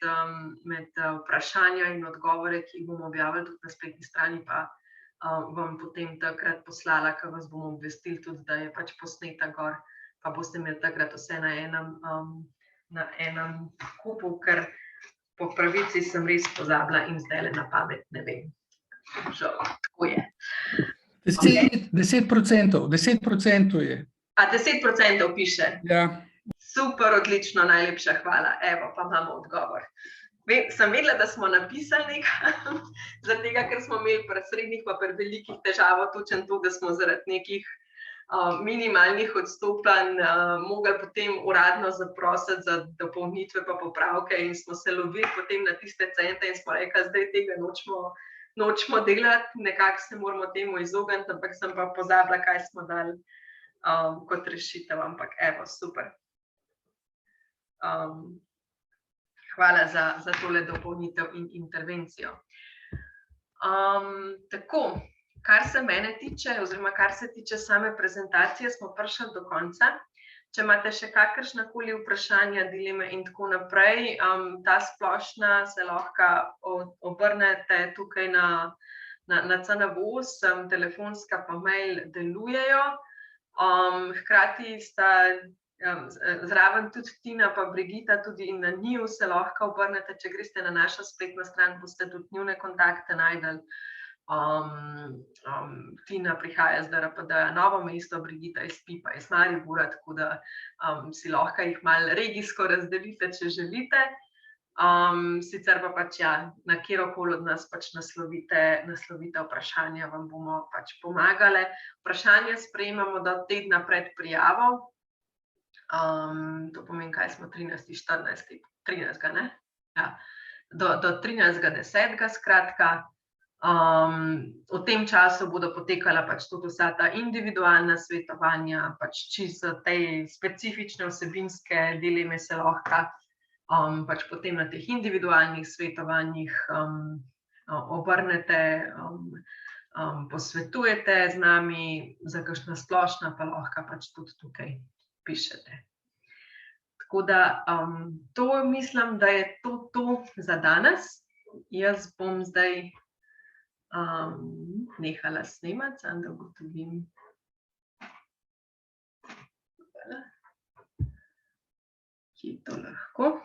vprašanja in odgovore, ki jih bomo objavili tudi na spletni strani, pa vam potem takrat poslala, ko vas bomo obvestili tudi, da je pač posneta gor, pa boste imeli takrat vse na enem kupu, ker po pravici sem res pozabila in zdajle na pamet ne vem. Žal, tako je.
10% je.
A 10% piše?
Ja.
Super, odlično, najlepša hvala. Evo, pa imamo odgovor. Sem vedela, da smo napisali nekaj, zaradi tega, ker smo imeli pri srednjih pa pri velikih težavo točno to, da smo zaradi nekih minimalnih odstopanj mogli potem uradno zaprositi za dopolnitve pa popravke in smo se lovili potem na tiste cente in smo rekli, zdaj tega nočemo delati, nekako se moramo temu izogniti, ampak sem pa pozabila, kaj smo dali kot rešitev, ampak evo, super. Hvala za tole dopolnitev in intervencijo. Tako, kar se mene tiče, oziroma kar se tiče same prezentacije, smo prišli do konca. Če imate še kakršnakoli vprašanja, dileme in tako naprej, ta splošna se lahko obrnete tukaj na CNVO, telefonska pa mail delujejo. Hkrati sta zraven tudi Tina pa Brigita, tudi in na njiju se lahko obrnete, če greste na našo spletno stran, boste tudi njune kontakte najdeli. Tina prihaja z DRPD-ja Novo mesto, Brigita iz PIP-a iz Maribora, tako da si lahko jih malo regijsko razdelite, če želite. Sicer pa pač na kjerokoli od nas pač naslovite vprašanja, vam bomo pač pomagali. Vprašanja sprejemamo do tedna pred prijavo. To pomeni, kaj smo 13. 14. 13. ne? Ja. Do 13.10. skratka. V tem času bodo potekala pač tudi vsa ta individualna svetovanja, pač čisto te specifične vsebinske dileme se lahko pač potem na teh individualnih svetovanjih obrnete, posvetujete z nami, za kakšna splošna pa lahko pač tudi tukaj pišete. Tako da to mislim, da je to za danes. Jaz bom zdaj nehala snemati, samo da ugotovim. Kje to lahko?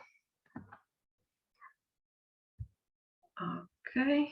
Okej.